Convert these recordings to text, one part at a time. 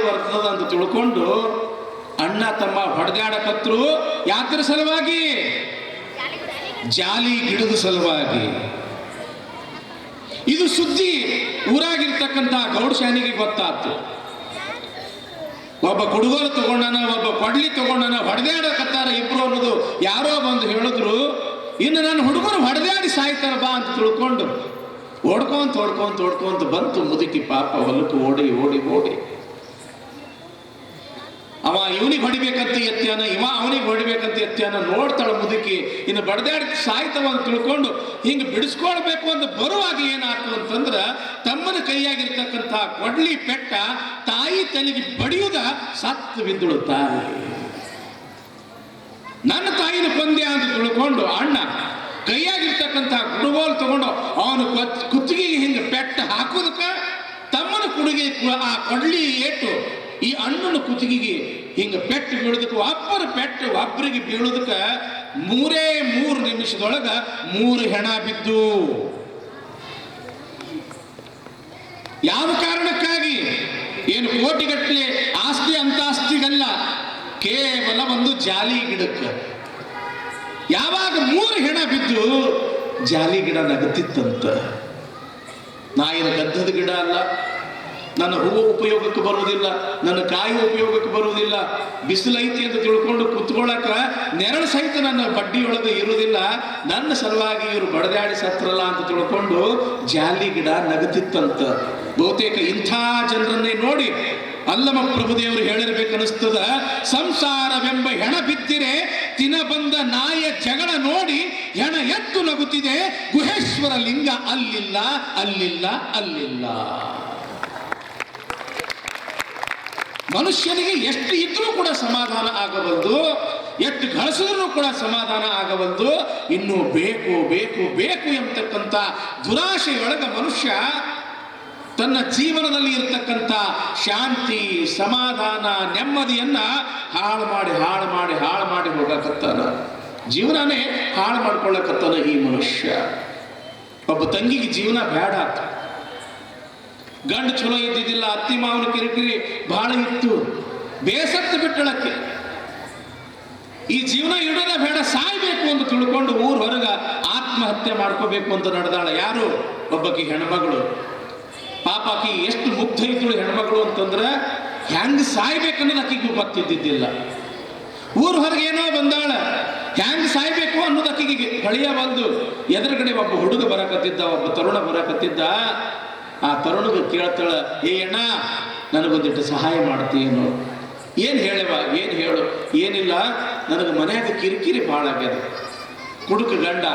ಬರ್ತದ ಅಂತ ತಿಳ್ಕೊಂಡು ಅಣ್ಣ ತಮ್ಮ ಹೊಡೆದಾಡಕತ್ರು. ಯಾತ್ರ ಸಲುವಾಗಿ? ಜಾಲಿ ಗಿಡದ ಸಲುವಾಗಿ. ಇದು ಸುದ್ದಿ ಊರಾಗಿರ್ತಕ್ಕಂಥ ಗೌಡಶಾನಿಗೆ ಗೊತ್ತಾಯ್ತು. ಒಬ್ಬ ಕುಡುಗೋಲು ತಗೊಂಡನ, ಒಬ್ಬ ಕೊಡ್ಲಿ ತಗೊಂಡನ, ಹೊಡೆದಾಡಕತ್ತಾರ ಇಬ್ರು ಅನ್ನೋದು ಯಾರೋ ಬಂದು ಹೇಳಿದ್ರು. ಇನ್ನು ನನ್ನ ಹುಡುಗರು ಹೊಡೆದಾಡಿ ಸಾಯ್ತಾರ ಬಾ ಅಂತ ತಿಳ್ಕೊಂಡು ಓಡ್ಕೊಂತ ಬಂತು ಮುದುಕಿ. ಪಾಪ ಹೊಲಕ್ಕೆ ಓಡಿ ಓಡಿ ಓಡಿ ಅವ ಇವನಿಗೆ ಹೊಡಿಬೇಕಂತ ಎತ್ಯಾನ, ಇವ ಅವನಿಗೆ ಹೊಡಿಬೇಕಂತ ಎತ್ಯಾನ. ನೋಡ್ತಾಳ ಮುದುಕಿ, ಇನ್ನು ಬಡದಾಡಿ ಸಾಯ್ತವ ಅಂತ ತಿಳ್ಕೊಂಡು ಹಿಂಗೆ ಬಿಡಿಸ್ಕೊಳ್ಬೇಕು ಅಂತ ಬರುವಾಗ ಏನಾಯ್ತು ಅಂತಂದ್ರ ತಮ್ಮನ ಕೈಯಾಗಿರ್ತಕ್ಕಂಥ ಕೊಡ್ಲಿ ಪೆಟ್ಟ ತಾಯಿ ತಲೆಗೆ ಬಡಿಯುವುದ ಸತ್ತು ಬಿದ್ದಳು ತಾಯಿ. ನನ್ನ ತಾಯಿನ ಕೊಂದೆ ಅಂತ ತಿಳ್ಕೊಂಡು ಅಣ್ಣ ಕೈಯಾಗಿರ್ತಕ್ಕಂಥ ಕುಡುಗೋಲು ತಗೊಂಡು ಅವನು ಕುತ್ತಿಗೆಗೆ ಹಿಂಗೆ ಪೆಟ್ಟ ಹಾಕೋದಕ್ಕ ತಮ್ಮನ ಕುಡುಗೆ ಆ ಕೊಡ್ಲಿ ಏಟು ಈ ಅಣ್ಣನ ಕುತ್ತಿಗೆಗೆ ಹಿಂಗ ಪೆಟ್ಟು ಬೀಳೋದಕ್ಕೆ ಒಬ್ಬರ ಪೆಟ್ಟು ಒಬ್ಬರಿಗೆ ಬೀಳೋದಕ್ಕ 3 ನಿಮಿಷದೊಳಗ 3 ಹೆಣ ಬಿದ್ದು. ಯಾವ ಕಾರಣಕ್ಕಾಗಿ? ಏನು ಕೋಟಿಗಟ್ಟಲೆ ಆಸ್ತಿ ಅಂತಾಸ್ತಿಗಲ್ಲ, ಕೇವಲ ಒಂದು ಜಾಲಿ ಗಿಡಕ್ಕೆ. ಯಾವಾಗ 3 ಹೆಣ ಬಿದ್ದು ಜಾಲಿ ಗಿಡ ನಗತಿತ್ತಂತ. ನಾ ಏನು ಗಂಧದ ಗಿಡ ಅಲ್ಲ, ನನ್ನ ಹೂವು ಉಪಯೋಗಕ್ಕೆ ಬರುವುದಿಲ್ಲ, ನನ್ನ ಕಾಯಿ ಉಪಯೋಗಕ್ಕೆ ಬರುವುದಿಲ್ಲ. ಬಿಸಿಲೈತಿ ಅಂತ ತಿಳ್ಕೊಂಡು ಕುತ್ಕೊಳ್ಳಕ ನೆರಳು ಸಹಿತ ನನ್ನ ಬಡ್ಡಿಯೊಳಗೆ ಇರುವುದಿಲ್ಲ. ನನ್ನ ಸಲುವಾಗಿ ಇವರು ಬಡದಾಡಿ ಸತ್ರಲ್ಲ ಅಂತ ತಿಳ್ಕೊಂಡು ಜಾಲಿ ಗಿಡ ನಗತಿತ್ತಂತ. ಬಹುತೇಕ ಇಂಥ ಜನರನ್ನೇ ನೋಡಿ ಅಲ್ಲಮ ಪ್ರಭುದೇವರು ಹೇಳಿರ್ಬೇಕನ್ನಿಸ್ತದ, ಸಂಸಾರವೆಂಬ ಹೆಣ ಬಿದ್ದಿರೆ ತಿನ ಬಂದ ನಾಯ ಜಗಳ ನೋಡಿ ಹೆಣ ಎತ್ತು ನಗುತ್ತಿದೆ, ಗುಹೇಶ್ವರ ಲಿಂಗ ಅಲ್ಲಿಲ್ಲ ಅಲ್ಲಿಲ್ಲ ಅಲ್ಲಿಲ್ಲ. ಮನುಷ್ಯನಿಗೆ ಎಷ್ಟು ಇದ್ರೂ ಕೂಡ ಸಮಾಧಾನ ಆಗಬಲ್ದು, ಎಷ್ಟು ಗಳಿಸಿದ್ರೂ ಕೂಡ ಸಮಾಧಾನ ಆಗಬಲ್ದು. ಇನ್ನೂ ಬೇಕು ಬೇಕು ಬೇಕು ಎಂಬತಕ್ಕಂಥ ದುರಾಶೆಯೊಳಗ ಮನುಷ್ಯ ತನ್ನ ಜೀವನದಲ್ಲಿ ಇರತಕ್ಕಂಥ ಶಾಂತಿ, ಸಮಾಧಾನ, ನೆಮ್ಮದಿಯನ್ನ ಹಾಳು ಮಾಡಿ ಹೋಗಕತ್ತಾನ. ಜೀವನನೇ ಹಾಳು ಮಾಡ್ಕೊಳ್ಳಕತ್ತಾನ ಈ ಮನುಷ್ಯ. ಒಬ್ಬ ತಂಗಿಗೆ ಜೀವನ ಬೇಡ, ಗಂಡು ಚಲೋ ಇದ್ದಿದ್ದಿಲ್ಲ, ಅತ್ತಿ ಮಾವನ ಕಿರಿಕಿರಿ ಬಹಳ ಇತ್ತು, ಬೇಸತ್ತು ಬಿಟ್ಟಳಕ್ಕೆ. ಈ ಜೀವನ ಇಡೋದ ಬೇಡ, ಸಾಯ್ಬೇಕು ಅಂತ ತಿಳ್ಕೊಂಡು ಊರ್ ಹೊರಗ ಆತ್ಮಹತ್ಯೆ ಮಾಡ್ಕೋಬೇಕು ಅಂತ ನಡೆದಾಳ. ಯಾರು? ಒಬ್ಬಕಿ ಹೆಣ್ಮಗಳು. ಪಾಪಾಕಿ ಎಷ್ಟು ಮುಗ್ಧ ಇದ್ದಳು ಹೆಣ್ಮಗಳು ಅಂತಂದ್ರೆ ಹೆಂಗ್ ಸಾಯ್ಬೇಕನ್ನೋದು ಆಕಿಗೆ ಗೊತ್ತಿದ್ದಿದ್ದಿಲ್ಲ. ಊರ್ ಹೊರಗೆ ಏನೋ ಬಂದಾಳ, ಹೆಂಗ್ ಸಾಯ್ಬೇಕು ಅನ್ನೋದು ಆಕಿಗೆ ಹೊಳೆಯ ಬಂದು ಎದುರುಗಡೆ ಒಬ್ಬ ಹುಡುಗ ಬರಕತ್ತಿದ್ದ, ಒಬ್ಬ ತರುಣ ಬರಕತ್ತಿದ್ದ. ಆ ತರುಣಿಗೆ ಕೇಳ್ತಾಳ, ಏ ಅಣ್ಣ ನನಗೊಂದಿಟ್ಟು ಸಹಾಯ ಮಾಡ್ತೀನೋ? ಏನು ಹೇಳವ, ಏನು ಹೇಳು? ಏನಿಲ್ಲ, ನನಗೆ ಮನ್ಯಾಗ ಕಿರಿಕಿರಿ ಭಾಳ ಆಗ್ಯದ. ಕುಡುಕ ಗಂಡ,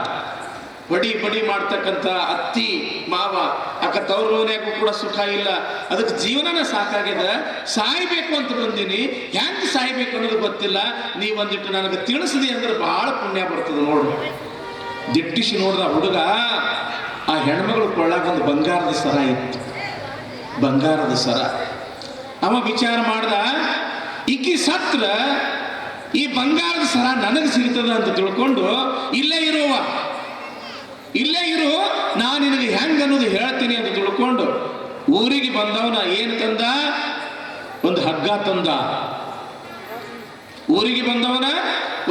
ಬಡಿ ಮಾಡ್ತಕ್ಕಂಥ ಅತ್ತಿ ಮಾವ, ಅಕ್ಕ ತವ್ರ ಮನೆಯಾಗೂ ಕೂಡ ಸುಖ ಇಲ್ಲ, ಅದಕ್ಕೆ ಜೀವನನ ಸಾಕಾಗ್ಯದ, ಸಾಯ್ಬೇಕು ಅಂತ ಬಂದೀನಿ. ಹೆಂಗ್ ಸಾಯ್ಬೇಕು ಅನ್ನೋದು ಗೊತ್ತಿಲ್ಲ, ನೀವೊಂದಿಟ್ಟು ನನಗೆ ತಿಳಿಸಿದೆ ಅಂದ್ರೆ ಬಹಳ ಪುಣ್ಯ ಬರ್ತದೆ ನೋಡು. ದಿಟ್ಟಿಸಿ ನೋಡ್ದ ಹುಡುಗ, ಆ ಹೆಣ್ಮಗಳು ಕೊಳ್ಳಾಗ ಒಂದು ಬಂಗಾರದ ಸರ ಇತ್ತು, ಬಂಗಾರದ ಸರ. ಅವ ವಿಚಾರ ಮಾಡ್ದ, ಈಕಿ ಸತ್ರ ಈ ಬಂಗಾರದ ಸರ ನನಗೆ ಸಿಗ್ತದ ಅಂತ ತಿಳ್ಕೊಂಡು ಇಲ್ಲೇ ಇರು, ನಾನು ನಿನಗೆ ಹೆಂಗ್ ಅನ್ನೋದು ಹೇಳ್ತೀನಿ ಅಂತ ತಿಳ್ಕೊಂಡು ಊರಿಗೆ ಬಂದವನ ಏನು ತಂದ? ಒಂದು ಹಗ್ಗ ತಂದ. ಊರಿಗೆ ಬಂದವನ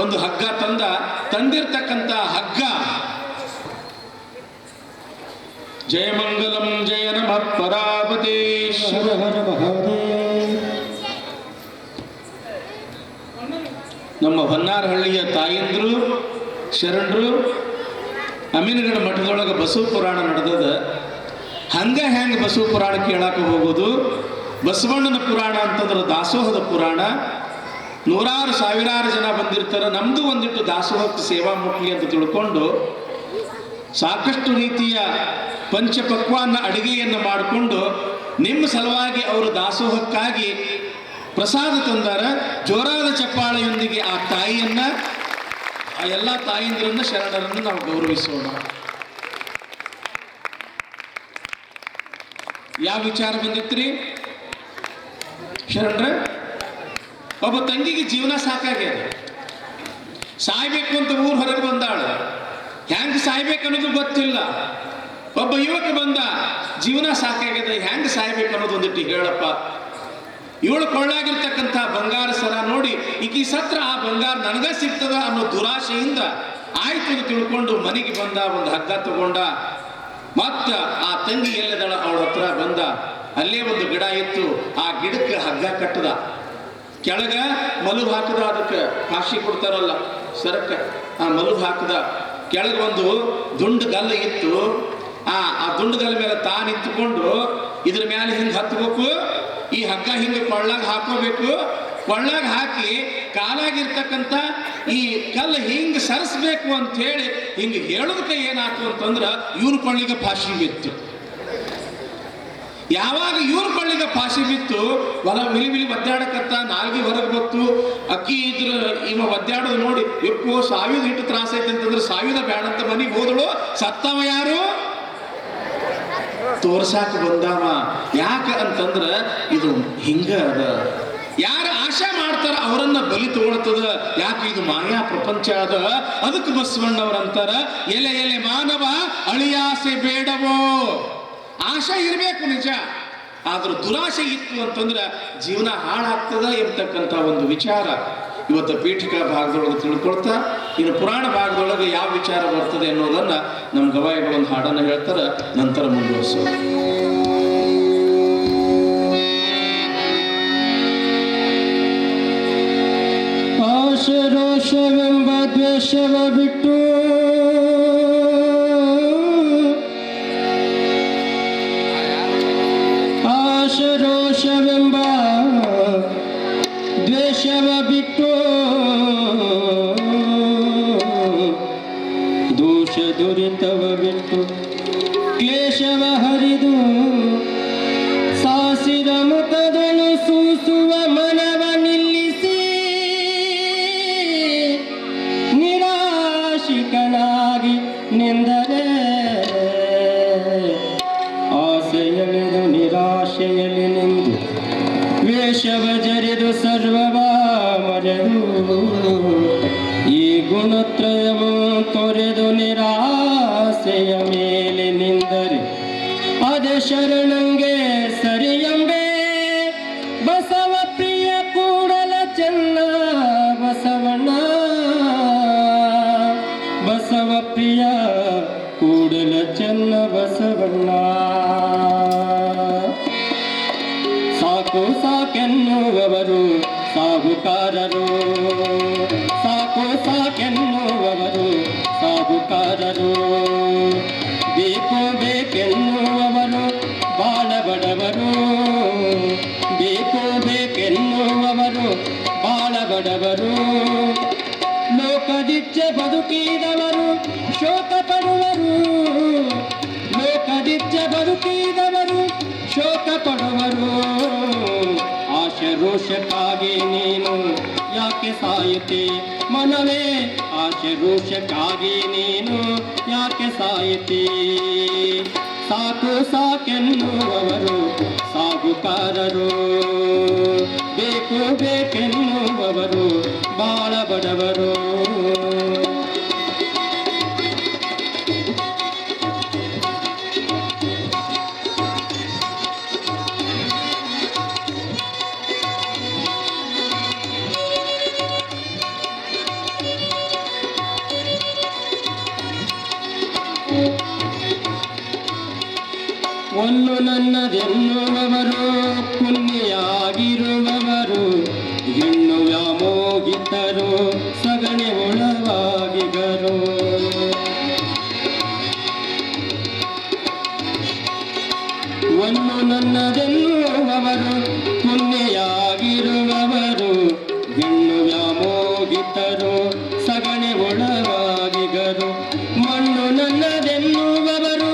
ಒಂದು ಹಗ್ಗ ತಂದ. ತಂದಿರ್ತಕ್ಕಂಥ ಹಗ್ಗ ಜಯಮಂಗಲಂ ಜಯ ನಮಃ ಪರಾಪತಿ ಹರ ಹರ ಮಹಾದೇವ. ನಮ್ಮ ಹೊನ್ನಾರಹಳ್ಳಿಯ ತಾಯಂದ್ರು ಶರಣರು ಅಮೀನಗಡ ಮಠದೊಳಗೆ ಬಸವ ಪುರಾಣ ನಡೆದದ. ಹೆಂಗ ಬಸವ ಪುರಾಣ ಕೇಳಕ್ಕೆ ಹೋಗೋದು? ಬಸವಣ್ಣನ ಪುರಾಣ ಅಂತಂದ್ರೆ ದಾಸೋಹದ ಪುರಾಣ. ನೂರಾರು ಸಾವಿರಾರು ಜನ ಬಂದಿರ್ತಾರೆ. ನಮ್ದು ಒಂದಿಟ್ಟು ದಾಸೋಹಕ್ಕೆ ಸೇವಾ ಮುಟ್ಲಿ ಅಂತ ತಿಳ್ಕೊಂಡು ಸಾಕಷ್ಟು ರೀತಿಯ ಪಂಚಪಕ್ವಾನ್ನ ಅಡುಗೆಯನ್ನು ಮಾಡಿಕೊಂಡು ನಿಮ್ಮ ಸಲುವಾಗಿ ಅವರು ದಾಸೋಹಕ್ಕಾಗಿ ಪ್ರಸಾದ ತಂದಾರ. ಜೋರಾದ ಚಪ್ಪಾಳೆಯೊಂದಿಗೆ ಆ ತಾಯಿಯನ್ನ, ಆ ಎಲ್ಲ ತಾಯಂದಿರನ್ನ ಶರಣರನ್ನು ನಾವು ಗೌರವಿಸೋಣ. ಯಾವ ವಿಚಾರ ಬಂದಿತ್ರಿ ಶರಣರ? ಒಬ್ಬ ತಂಗಿಗೆ ಜೀವನ ಸಾಕಾಗ್ಯದ, ಸಾಯ್ಬೇಕು ಅಂತ ಊರ್ ಹೊರಗೆ ಬಂದಾಳ. ಹೆಂಗ್ ಸಾಯ್ಬೇಕು ಅನ್ನೋದು ಗೊತ್ತಿಲ್ಲ. ಒಬ್ಬ ಯುವಕ ಬಂದ, ಜೀವನ ಸಾಕಾಗ್ಯದ, ಹೆಂಗ್ ಸಾಯ್ಬೇಕು ಅನ್ನೋದು ಒಂದಿಟ್ಟು ಹೇಳಪ್ಪ. ಇವಳು ಕೊಳ್ಳಾಗಿರ್ತಕ್ಕಂಥ ಬಂಗಾರ ಸರ ನೋಡಿ ಈಕಿ ಸತ್ರ ಆ ಬಂಗಾರ ನನಗ ಸಿಗ್ತದ ಅನ್ನೋ ದುರಾಶೆಯಿಂದ ಆಯ್ತು ಅಂತ ತಿಳ್ಕೊಂಡು ಮನೆಗೆ ಬಂದ, ಒಂದು ಹಗ್ಗ ತಗೊಂಡ. ಮತ್ತ ಆ ತಂಗಿ ಎಲ್ಲದಳ ಅವಳ ಹತ್ರ ಬಂದ. ಅಲ್ಲೇ ಒಂದು ಗಿಡ ಇತ್ತು, ಆ ಗಿಡಕ್ಕೆ ಹಗ್ಗ ಕಟ್ಟದ, ಕೆಳಗ ಮಲಗು ಹಾಕದ, ಅದಕ್ಕೆ ಕಾಶಿ ಕೊಡ್ತಾರಲ್ಲ ಸರಕ್ಕ, ಆ ಮಲಗು ಹಾಕದ. ಕೆಳಗೆ ಒಂದು ದುಂಡುಗಲ್ಲು ಇತ್ತು, ಆ ದುಂಡುಗಲ್ಲ ಮೇಲೆ ತಾ ನಿಂತುಕೊಂಡು ಇದ್ರ ಮೇಲೆ ಹಿಂಗೆ ಹತ್ಬೇಕು, ಈ ಹಗ್ಗ ಹಿಂಗೆ ಕೊಳ್ಳಾಗ ಹಾಕೋಬೇಕು. ಕೊಳ್ಳಾಗ ಹಾಕಿ ಕಾಲಾಗಿರ್ತಕ್ಕಂಥ ಈ ಕಲ್ಲು ಹಿಂಗೆ ಸರಿಸ್ಬೇಕು ಅಂತ ಹೇಳಿ ಹಿಂಗೆ ಹೇಳೋದಕ್ಕೆ ಏನಾಯ್ತು ಅಂತಂದ್ರೆ ಇವ್ರ ಕೊಳ್ಳಿಗೆ ಫಾಶಿ ಬಿತ್ತು. ಯಾವಾಗ ಇವ್ರ ಕೊಳ್ಳಿಗೆ ಫಾಶಿ ಬಿತ್ತು, ಹೊಲ ವಿಲಿ ಒದ್ದಾಡಕತ್ತ, ನಾಲ್ಗಿ ಹೊರಗೆ ಬತ್ತು. ಅಕ್ಕಿ ಇದ್ರ ಇವ ಒದ್ದಾಡೋದು ನೋಡಿ ಎಪ್ಪೋ ಸಾವಿದ ಇಟ್ಟು ತ್ರಾಸ ಐತೆ ಅಂತಂದ್ರೆ ಸಾವಿದ ಬೇಡ ಅಂತ ಮನೆಗೆ ಹೋದಳು. ಸತ್ತವ ಯಾರು? ತೋರ್ಸಾಕ ಬಂದಾವ. ಯಾಕ ಅಂತಂದ್ರ ಇದು ಹಿಂಗ ಅದ, ಯಾರ ಆಶಾ ಮಾಡ್ತಾರ ಅವರನ್ನ ಬಲಿ ತಗೊಳ್ತದ. ಯಾಕೆ ಇದು ಮಾಯಾ ಪ್ರಪಂಚ ಅದ. ಅದಕ್ಕೆ ಬಸವಣ್ಣವ್ರಂತಾರ, ಎಲೆ ಎಲೆ ಮಾನವ ಅಳಿಯಾಸೆ ಬೇಡವೋ. ಆಶೆ ಇರಬೇಕು ನಿಜ, ಆದ್ರೂ ದುರಾಶೆ ಇತ್ತು ಅಂತಂದ್ರೆ ಜೀವನ ಹಾಳಾಗ್ತದ ಎಂಬತಕ್ಕಂಥ ಒಂದು ವಿಚಾರ ಇವತ್ತು ಪೀಠಿಕಾ ಭಾಗದೊಳಗೆ ತಿಳ್ಕೊಳ್ತಾ, ಇನ್ನು ಪುರಾಣ ಭಾಗದೊಳಗೆ ಯಾವ ವಿಚಾರ ಬರ್ತದೆ ಅನ್ನೋದನ್ನ ನಮ್ಮ ಗವಾಯಿಗಳೊಂದು ಹಾಡನ್ನು ಹೇಳ್ತಾರೆ, ನಂತರ ಮುಂದುವರಿಸೋದು. ಆಶೆ ರೋಷವೆಂಬ ದ್ವೇಷವ ಬಿಟ್ಟು ಆಶೆ ರೋಷವೆಂಬ ದ್ವೇಷವ ಬಿಟ್ಟು ದೋಷ ದುರಿತವ ಬಿಟ್ಟು ಕ್ಲೇಶವ ಹರಿದು ಸಾಸಿರ ಮುಖದಳು ಸೂಸುವ ಮನವ ನಿಲ್ಲಿಸಿ ನಿರಾಶಿಕನಾಗಿ ನಿಂದರೆ ಆಸೆಯಳೆದು ನಿರಾಶೆಯಲ್ಲಿ ನಿಂದು ವೇಷವ ಜರಿದು ಸರ್ವವ ಮರೆದು ಈ ಗುಣತ್ರಯವು ತೊರೆದು ನಿರಾಸೆಯ ಮೇಲೆ ನಿಂದರೆ ಅದೇ ಶರಣಂಗೆ ಸರಿಯಂಬೆ. ಬಸವ ಪ್ರಿಯ ಕೂಡಲ ಚೆನ್ನ ಬಸವಣ್ಣ, ಬಸವ ಪ್ರಿಯ ಕೂಡಲ ಚೆನ್ನ ಬಸವಣ್ಣ. ಸಾಕು ಸಾಕೆನ್ನುವವರು ಸಾಹುಕಾರರು, ಸಾಕು ಸಾಕೆನ್ನುವವರು ಸಾಹುಕಾರರು. ಬೇಕು ಬೇಕೆನ್ನುವವರು ಬಾಳ ಬಡವರು, ಬೇಕು ಬೇಕೆನ್ನುವವರು ಬಾಳ ಬಡವರು. ಲೋಕದಿಚ್ಛೆ ಬದುಕಿದವರು ಶೋಕ ಪಡುವರು, ಲೋಕದಿಚ್ಛೆ ಬದುಕಿದವರು ಶೋಕ ಪಡುವರು. ಆಶೆ ರೋಷಕ್ಕಾಗಿ ನೀನು ಯಾಕೆ ಸಾಯುತ್ತೆ ಮನವೇ, ಆಶೆ ರೋಷಕ್ಕಾಗಿ ನೀನು ಯಾಕೆ ಸಾಯುತ್ತೆ. ಸಾಕು ಸಾಕೆನ್ನುವವರು ಸಾಹುಕಾರರು, ಬೇಕು ಬೇಕೆನ್ನುವವರು ಬಾಳ ಬಡವರು. ಒಲ್ಲು ನನ್ನದೆನ್ನುವವರು ಪುಣ್ಯಾಗಿರುವವರು, ಹೆಣ್ಣು ವ್ಯಾಮೋಗಿದ್ದರು ಸಗಣಿ ಒಳವಾಗಿಗರು. ಒಲ್ಲು ನನ್ನದೆನ್ನುವವರು ಪುಣ್ಯಾಗಿರುವವರು, ಹೆಣ್ಣು ವ್ಯಾಮೋಗಿದ್ದರು ಸಗಣಿ ಒಳವಾಗಿಗರು. ಮಣ್ಣು ನನ್ನದೆನ್ನುವವರು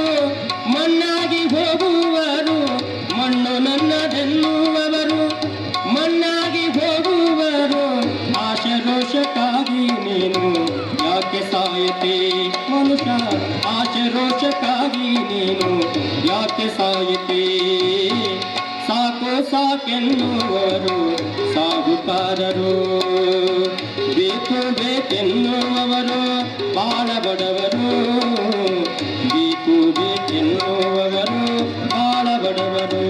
ಮಣ್ಣಾಗಿ ಹೋಗುವರು, ಮಣ್ಣು ನನ್ನದೆನ್ನುವವರು ಮಣ್ಣಾಗಿ ಹೋಗುವರು. ಆಶೆ ರೋಷಕ್ಕಾಗಿ ನೀನು ಯಾಕೆ ಸಾಯುತ್ತೆ ಮನುಷ್ಯ, ಆಶೆ ರೋಷಕ್ಕಾಗಿ ನೀನು ಯಾಕೆ ಸಾಯುತ್ತೆ. ಸಾಕು ಸಾಕೆನ್ನುವರು ಸಾಹುಕಾರರು, ಬೇಕು ಬೇಕೆನ್ನುವವರು ಬಾಳ ಬಡವರು, ಬೇಕು ಬೇಕೆನ್ನುವವರು ಬಾಳ ಬಡವರು.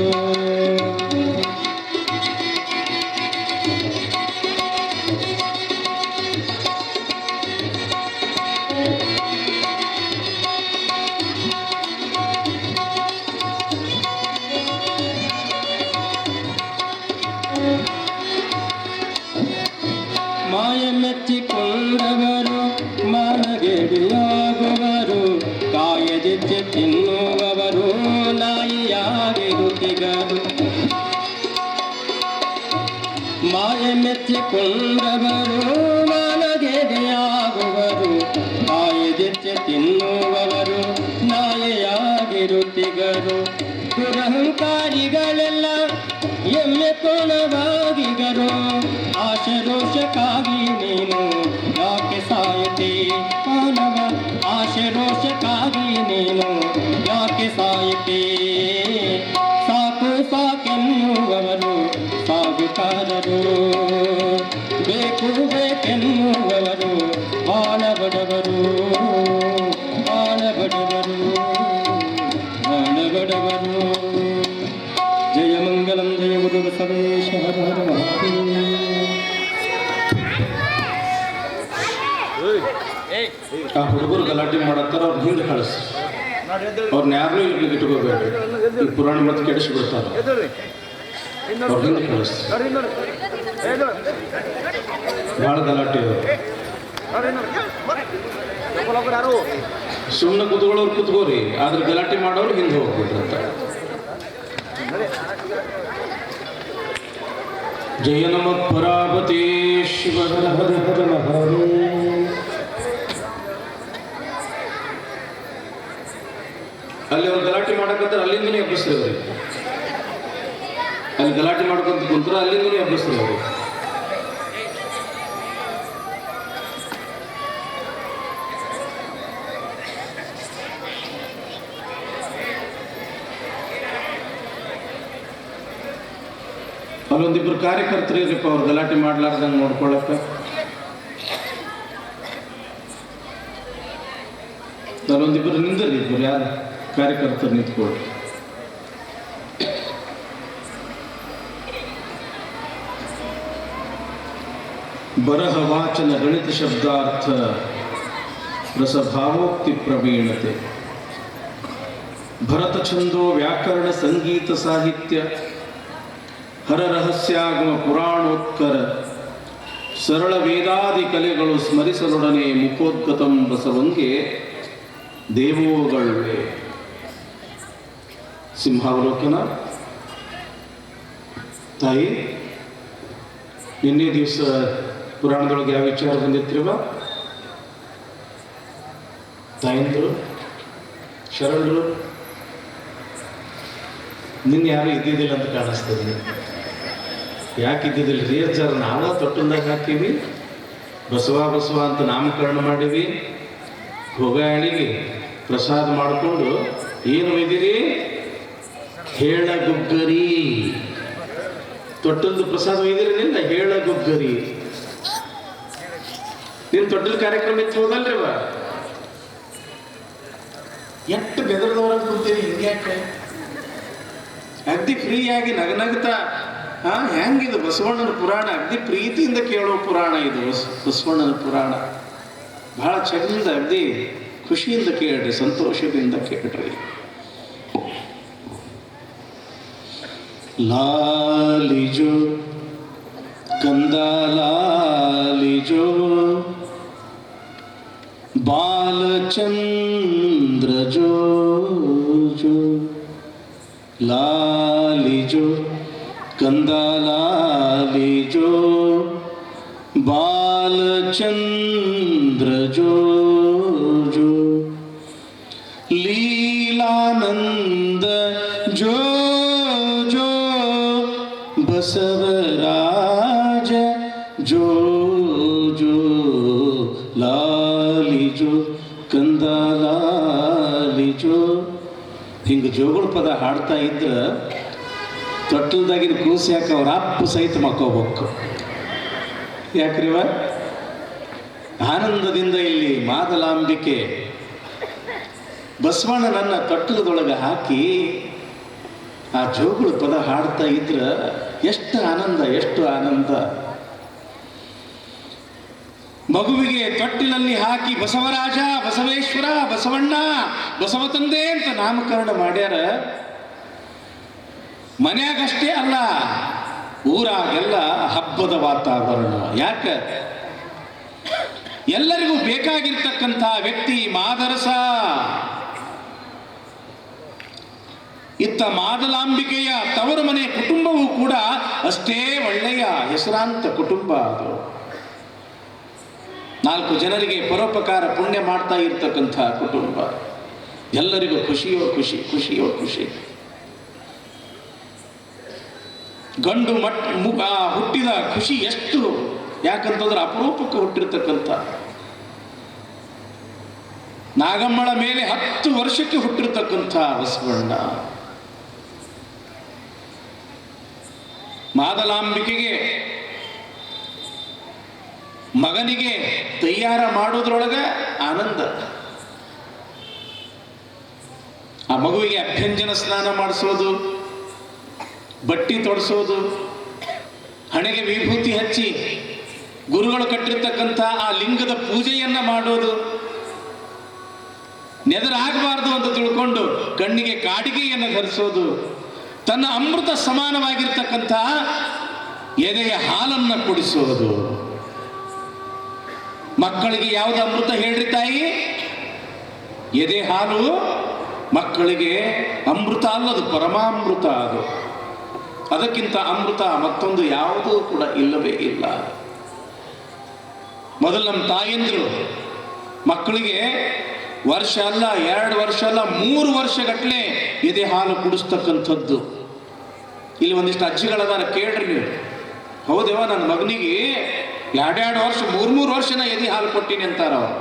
ಮಾಯ ಮೆಚ್ಚಿಕೊಂಡವರು ಮಾನಗೆದೆಯಾಗುವರು, ಕಾಯದೆಚ್ಚೆ ತಿನ್ನುವವರು ನಾಯೆಯಾಗಿರುತ್ತಿಗರು. ದುರಹಂಕಾರಿಗಳೆಲ್ಲ ಎಮ್ಮೆ ಕೋಣವಾಗಿಗರು, ಆಶರೋಷಕ್ಕಾಗಿ ನೀನು ಯಾಕೆ ಸಾಯುತ್ತಿ ಮಾನವ, ಆಶರೋಷಕ್ಕಾಗಿ ನೀನು ಯಾಕೆ ಸಾಯುತ್ತಿ. ಸಾಕು ಸಾಕೆನ್ನುವವರು ಸಾಗುತ್ತಾರರು, ಬೇಕು ಬೇಕೆನ್ನುವವರು ಬಾಳ ಬಡವರು, ಬಾಳ ಬಡವರು, ಬಾಳ ಬಡವರು. ಜಯ ಮಂಗಲಂ ಜಯ ಗುರು ಬಸವೇಶ ಹರ ಹರ ಮಹಾದೇವ. ಆ ಹುಡುಗರು ಗಲಾಟೆ ಮಾಡತ್ತಾರ, ಅವ್ರು ಹಿಂದೆ ಕಳಿಸಿ, ಅವ್ರನ್ನ ಯಾರನ್ನೂ ಇಲ್ಲಿ ಇಟ್ಕೋಬೇಡ್ರಿ, ಈ ಪುರಾಣ ಮತ್ತೆ ಕೆಡಿಸ್ಬಿಡ್ತಾರೆ. ಅವ್ರ ಹಿಂದೆ ಕಳಿಸಿ, ಭಾಳ ಗಲಾಟೆ ಇದೆ. ಸುಮ್ಮನೆ ಕೂತ್ಕೊಳ್ಳೋರು ಕೂತ್ಕೋರಿ, ಆದ್ರೆ ಗಲಾಟೆ ಮಾಡೋರು ಹಿಂದೆ ಹೋಗ್ಬಿಡ್ರಿ ಅಂತ. ಜಯ ನಮ ಪರಾಪತಿ ಶಿವ ಹರ ಹರ ಹರ ಮಹಾದೇವ. ಅಲ್ಲಿ ಅವ್ರು ಗಲಾಟೆ ಮಾಡಕತ್ತಾರ, ಅಲ್ಲಿಂದನೇ ಎಬ್ಬಿಸ್ರಿ ಅವ್ರಿಗೆ. ಅಲ್ಲಿ ಗಲಾಟೆ ಮಾಡ್ಕೊಂತ ಕುಂತ್ರ ಅಲ್ಲಿಂದನೇ ಎಬ್ಬಿಸ್ರಿ ಅವ್ರಿಗೆ. ಅಲ್ಲೊಂದಿಬ್ರು ಕಾರ್ಯಕರ್ತರು ಇರಪ್ಪ, ಅವ್ರು ಗಲಾಟೆ ಮಾಡ್ಲಾರ್ದಂಗೆ ನೋಡ್ಕೊಳಕ್ಕ. ಅಲ್ಲೊಂದಿಬ್ರು ನಿಂದ್ರಿ, ಇಬ್ಬರು ಯಾರು ಕಾರ್ಯಕರ್ತರು ನಿಂತ್ಕೊಳ್ಳಿ. ಬರಹ ವಾಚನ ಗಣಿತ ಶಬ್ದಾರ್ಥ ರಸಭಾವೋಕ್ತಿ ಪ್ರವೀಣತೆ, ಭರತ ಛಂದೋ ವ್ಯಾಕರಣ ಸಂಗೀತ ಸಾಹಿತ್ಯ ಹರ ರಹಸ್ಯಾಗಮ ಪುರಾಣೋತ್ಕರ ಸರಳ ವೇದಾದಿ ಕಲೆಗಳು ಸ್ಮರಿಸಲೊಡನೆ ಮುಖೋದ್ಗತಂ ಬಸವಂಗೆ ದೇವೋಗಳೇ. ಸಿಂಹಾವಲೋಕನ ತಾಯಿ, ನಿನ್ನೆ ದಿವಸ ಪುರಾಣದೊಳಗೆ ಯಾವ ವಿಚಾರ ಬಂದಿರ್ತೀರವ ತಾಯಿಂದರು ಶರಣರು? ನಿನ್ನ ಯಾರು ಇದ್ದಿದ್ದಿಲ್ಲ ಅಂತ ಕಾಣಿಸ್ತದೆ. ಯಾಕೆ ಇದ್ದಿದ್ದಿಲ್ಲ ರೀ ಅಜ್ಜಾರ? ನಾವ ತೊಟ್ಟಲ್ದಾಗ ಹಾಕೀವಿ, ಬಸವ ಬಸವ ಅಂತ ನಾಮಕರಣ ಮಾಡೀವಿ, ಹೋಗಾಳಿಗೆ ಪ್ರಸಾದ ಮಾಡಿಕೊಂಡು ಏನು ಒಯ್ದಿರಿ? ಹೇಳಗುಗ್ಗರಿ. ತೊಟ್ಟಲ್ದು ಪ್ರಸಾದ ಒಯ್ದಿರಿ ನಿಂದ ಹೇಳಗುಗ್ಗರಿ. ನಿನ್ನ ತೊಟ್ಟಲ್ ಕಾರ್ಯಕ್ರಮ ಇತ್ತು ಹೋದಲ್ರಿ ಅವ? ಎಷ್ಟು ಬೆದರದವ್ರ ಕೂತೀರಿ ಹಿಂಗ್ಯಾಕೆ? ಅಗ್ದಿ ಫ್ರೀಯಾಗಿ ನಗನಗ್ತಾ ಹೆಂಗಿದು ಬಸವಣ್ಣನ ಪುರಾಣ, ಅಗ್ದಿ ಪ್ರೀತಿಯಿಂದ ಕೇಳೋ ಪುರಾಣ ಇದು ಬಸವಣ್ಣನ ಪುರಾಣ. ಬಹಳ ಚಂದ, ಅಗ್ದಿ ಖುಷಿಯಿಂದ ಕೇಳ್ರಿ, ಸಂತೋಷದಿಂದ ಕೇಳ್ರಿ. ಲಾಲಿಜೋ ಕಂದ ಲಾಲಿಜೋ ಬಾಲಚಂದ್ರ ಜೋ ಜೋ, ಲಾಲಿಜೋ ಕಂದ ಲಾಲಿಜೋ ಬಾಲಚಂದ್ರ ಜೋ ಜೋ, ಲೀಲಾನಂದ ಜೋ ಜೋ ಬಸವರಾಜ ಜೋ ಜೋ, ಲಾಲಿಜೋ ಕಂದ ಲಾಲಿಜೋ. ಹಿಂಗೆ ಜೋಗುಳ ಪದ ಹಾಡ್ತಾ ಇದ್ರ ತೊಟ್ಟಲ್ದಾಗಿನ ಕೂಸು ಯಾಕೆ ಅವ್ರ ಅಪ್ಪ ಸಹಿತ ಮಕ್ಕೋಬೇಕು. ಯಾಕ್ರಿವ? ಆನಂದದಿಂದ ಇಲ್ಲಿ ಮಾದಲಾಂಬಿಕೆ ಬಸವಣ್ಣನನ್ನ ತೊಟ್ಟಲದೊಳಗೆ ಹಾಕಿ ಆ ಜೋಗುಳ ಪದ ಹಾಡ್ತಾ ಇದ್ರ ಎಷ್ಟು ಆನಂದ, ಎಷ್ಟು ಆನಂದ. ಮಗುವಿಗೆ ತೊಟ್ಟಿಲಲ್ಲಿ ಹಾಕಿ ಬಸವರಾಜ, ಬಸವೇಶ್ವರ, ಬಸವಣ್ಣ, ಬಸವ ತಂದೆ ಅಂತ ನಾಮಕರಣ ಮಾಡ್ಯಾರ. ಮನ್ಯಾಗಷ್ಟೇ ಅಲ್ಲ, ಊರಾಗೆಲ್ಲ ಹಬ್ಬದ ವಾತಾವರಣ. ಯಾಕೆ? ಎಲ್ಲರಿಗೂ ಬೇಕಾಗಿರ್ತಕ್ಕಂಥ ವ್ಯಕ್ತಿ ಮಾದರಸ. ಇತ್ತ ಮಾದಲಾಂಬಿಕೆಯ ತವರು ಮನೆಯ ಕುಟುಂಬವೂ ಕೂಡ ಅಷ್ಟೇ ಒಳ್ಳೆಯ ಹೆಸರಾಂತ ಕುಟುಂಬ. ಅದು 4 ಜನರಿಗೆ ಪರೋಪಕಾರ ಪುಣ್ಯ ಮಾಡ್ತಾ ಇರ್ತಕ್ಕಂಥ ಕುಟುಂಬ. ಎಲ್ಲರಿಗೂ ಖುಷಿಯೋ ಖುಷಿ, ಖುಷಿಯೋ ಖುಷಿ. ಗಂಡು ಹುಟ್ಟಿದ ಖುಷಿ ಎಷ್ಟು, ಯಾಕಂತಂದ್ರೆ ಅಪರೂಪಕ್ಕೆ ಹುಟ್ಟಿರ್ತಕ್ಕಂಥ. ನಾಗಮ್ಮಳ ಮೇಲೆ 10 ವರ್ಷಕ್ಕೆ ಹುಟ್ಟಿರ್ತಕ್ಕಂಥ ಬಸವಣ್ಣ. ಮಾದಲಾಂಬಿಕೆಗೆ ಮಗನಿಗೆ ತಯಾರ ಮಾಡೋದ್ರೊಳಗೆ ಆನಂದ. ಆ ಮಗುವಿಗೆ ಅಭ್ಯಂಜನ ಸ್ನಾನ ಮಾಡಿಸೋದು, ಬಟ್ಟಿ ತೊಡಿಸೋದು, ಹಣೆಗೆ ವಿಭೂತಿ ಹಚ್ಚಿ ಗುರುಗಳು ಕಟ್ಟಿರ್ತಕ್ಕಂಥ ಆ ಲಿಂಗದ ಪೂಜೆಯನ್ನ ಮಾಡೋದು, ನೆದರಾಗಬಾರ್ದು ಅಂತ ತಿಳ್ಕೊಂಡು ಕಣ್ಣಿಗೆ ಕಾಡಿಗೆಯನ್ನು ಧರಿಸೋದು, ತನ್ನ ಅಮೃತ ಸಮಾನವಾಗಿರ್ತಕ್ಕಂಥ ಎದೆಯ ಹಾಲನ್ನು ಕುಡಿಸೋದು. ಮಕ್ಕಳಿಗೆ ಯಾವುದು ಅಮೃತ ಹೇಳ್ರಿ ತಾಯಿ? ಎದೆ ಹಾಲು ಮಕ್ಕಳಿಗೆ ಅಮೃತ ಅಲ್ಲದು, ಪರಮಾಮೃತ ಅದು. ಅದಕ್ಕಿಂತ ಅಮೃತ ಮತ್ತೊಂದು ಯಾವುದೂ ಕೂಡ ಇಲ್ಲವೇ ಇಲ್ಲ. ಮೊದಲು ನಮ್ಮ ತಾಯಂದ್ರು ಮಕ್ಕಳಿಗೆ ವರ್ಷ ಅಲ್ಲ, 2 ವರ್ಷ ಅಲ್ಲ, 3 ವರ್ಷಗಟ್ಟಲೆ ಎದೆ ಹಾಲು ಕುಡಿಸ್ತಕ್ಕಂಥದ್ದು. ಇಲ್ಲಿ ಒಂದಿಷ್ಟು ಅಜ್ಜಿಗಳದಾರ, ಕೇಳ್ರಿ ನೀವು. ಹೌದೇವ, ನನ್ನ ಮಗನಿಗೆ 2 ವರ್ಷ 3 ವರ್ಷನ ಎದೆ ಹಾಲು ಕೊಟ್ಟಿನಿ ಅಂತಾರ ಅವರು.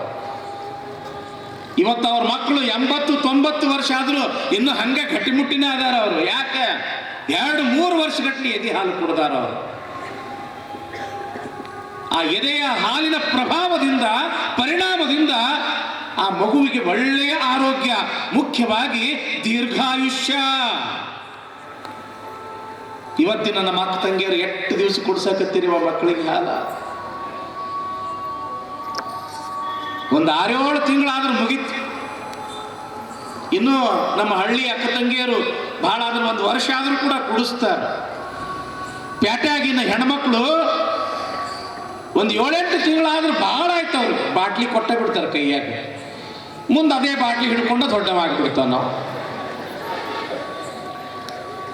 ಇವತ್ತು ಅವ್ರ ಮಕ್ಕಳು 80-90 ವರ್ಷ ಆದರೂ ಇನ್ನು ಹಂಗೆ ಗಟ್ಟಿಮುಟ್ಟಿನೇ ಅದಾರ ಅವರು. ಯಾಕೆ? 2-3 ವರ್ಷಗಟ್ಟಲೆ ಎದೆ ಹಾಲು ಕುಡ್ದಾರ ಅವರು. ಆ ಎದೆಯ ಹಾಲಿನ ಪ್ರಭಾವದಿಂದ, ಪರಿಣಾಮದಿಂದ ಆ ಮಗುವಿಗೆ ಒಳ್ಳೆಯ ಆರೋಗ್ಯ, ಮುಖ್ಯವಾಗಿ ದೀರ್ಘಾಯುಷ್ಯ. ಇವತ್ತಿನ ನಮ್ಮ ಅಕ್ಕ ತಂಗಿಯರು 8 ದಿವಸ ಕುಡ್ಸಕತ್ತೀರಿ ಮಕ್ಕಳಿಗೆ ಹಾಲ. ಒಂದು 6-7 ತಿಂಗಳಾದ್ರೂ ಮುಗಿತು. ಇನ್ನು ನಮ್ಮ ಹಳ್ಳಿ ಅಕ್ಕ ತಂಗಿಯರು ಬಹಳ ಆದ್ರೂ 1 ವರ್ಷ ಆದ್ರೂ ಕೂಡ ಕುಡಿಸ್ತಾರೆ. ಪ್ಯಾಟ್ಯಾಗಿನ ಹೆಣ್ಮಕ್ಳು ಒಂದು 7-8 ತಿಂಗಳಾದ್ರೂ ಬಹಳ ಆಯ್ತು, ಅವ್ರು ಬಾಟ್ಲಿ ಕೊಟ್ಟೆ ಬಿಡ್ತಾರೆ ಕೈಯಾಗ. ಮುಂದೆ ಅದೇ ಬಾಟ್ಲಿ ಹಿಡ್ಕೊಂಡು ದೊಡ್ಡವಾಗಿಬಿಡ್ತಾವ. ನಾವು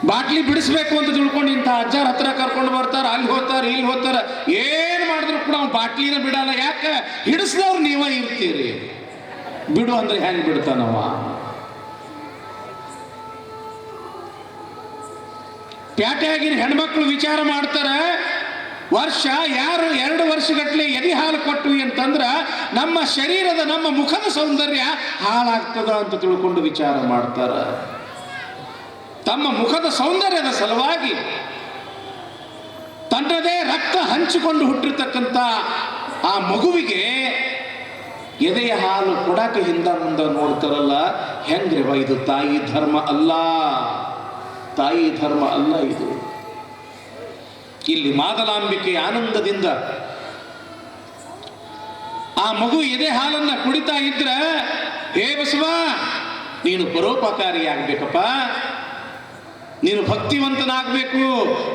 ಬಾಟ್ಲಿ ಬಿಡಿಸ್ಬೇಕು ಅಂತ ತಿಳ್ಕೊಂಡು ಇಂಥ ಅಜ್ಜಾರ ಹತ್ರ ಕರ್ಕೊಂಡು ಬರ್ತಾರೆ, ಅಲ್ಲಿ ಹೋಗ್ತಾರೆ, ಇಲ್ಲಿ ಹೋಗ್ತಾರೆ. ಏನು ಮಾಡಿದ್ರು ಕೂಡ ಅವ್ನು ಬಾಟ್ಲಿನ ಬಿಡಲ್ಲ. ಯಾಕೆ? ಹಿಡಿಸ್ದವ್ರು ನೀವ ಇರ್ತೀರಿ, ಬಿಡು ಅಂದ್ರೆ ಹೆಂಗೆ ಬಿಡ್ತಾನವ? ಪ್ಯಾಟೆಯಾಗಿನ ಹೆಣ್ಮಕ್ಳು ವಿಚಾರ ಮಾಡ್ತಾರೆ, ವರ್ಷ ಯಾರು 2 ವರ್ಷಗಟ್ಟಲೆ ಎದೆ ಹಾಲು ಕೊಟ್ವಿ ಅಂತಂದ್ರ ನಮ್ಮ ಶರೀರದ, ನಮ್ಮ ಮುಖದ ಸೌಂದರ್ಯ ಹಾಳಾಗ್ತದ ಅಂತ ತಿಳ್ಕೊಂಡು ವಿಚಾರ ಮಾಡ್ತಾರ. ತಮ್ಮ ಮುಖದ ಸೌಂದರ್ಯದ ಸಲುವಾಗಿ ತನ್ನದೇ ರಕ್ತ ಹಂಚಿಕೊಂಡು ಹುಟ್ಟಿರ್ತಕ್ಕಂಥ ಆ ಮಗುವಿಗೆ ಎದೆಯ ಹಾಲು ಕೊಡಾಕ ಹಿಂದ ಮುಂದೆ ನೋಡ್ತಾರಲ್ಲ, ಹೆಂಗ್ರಿವ ಇದು? ತಾಯಿ ಧರ್ಮ ಅಲ್ಲ, ತಾಯಿ ಧರ್ಮ ಅಲ್ಲ ಇದು. ಇಲ್ಲಿ ಮಾದಲಾಂಬಿಕೆ ಆನಂದದಿಂದ ಆ ಮಗು ಎದೆ ಹಾಲನ್ನ ಕುಡಿತಾ ಇದ್ರೆ, ಹೇ ಬಸವ, ನೀನು ಪರೋಪಕಾರಿಯಾಗಬೇಕಪ್ಪ, ನೀನು ಭಕ್ತಿವಂತನಾಗಬೇಕು,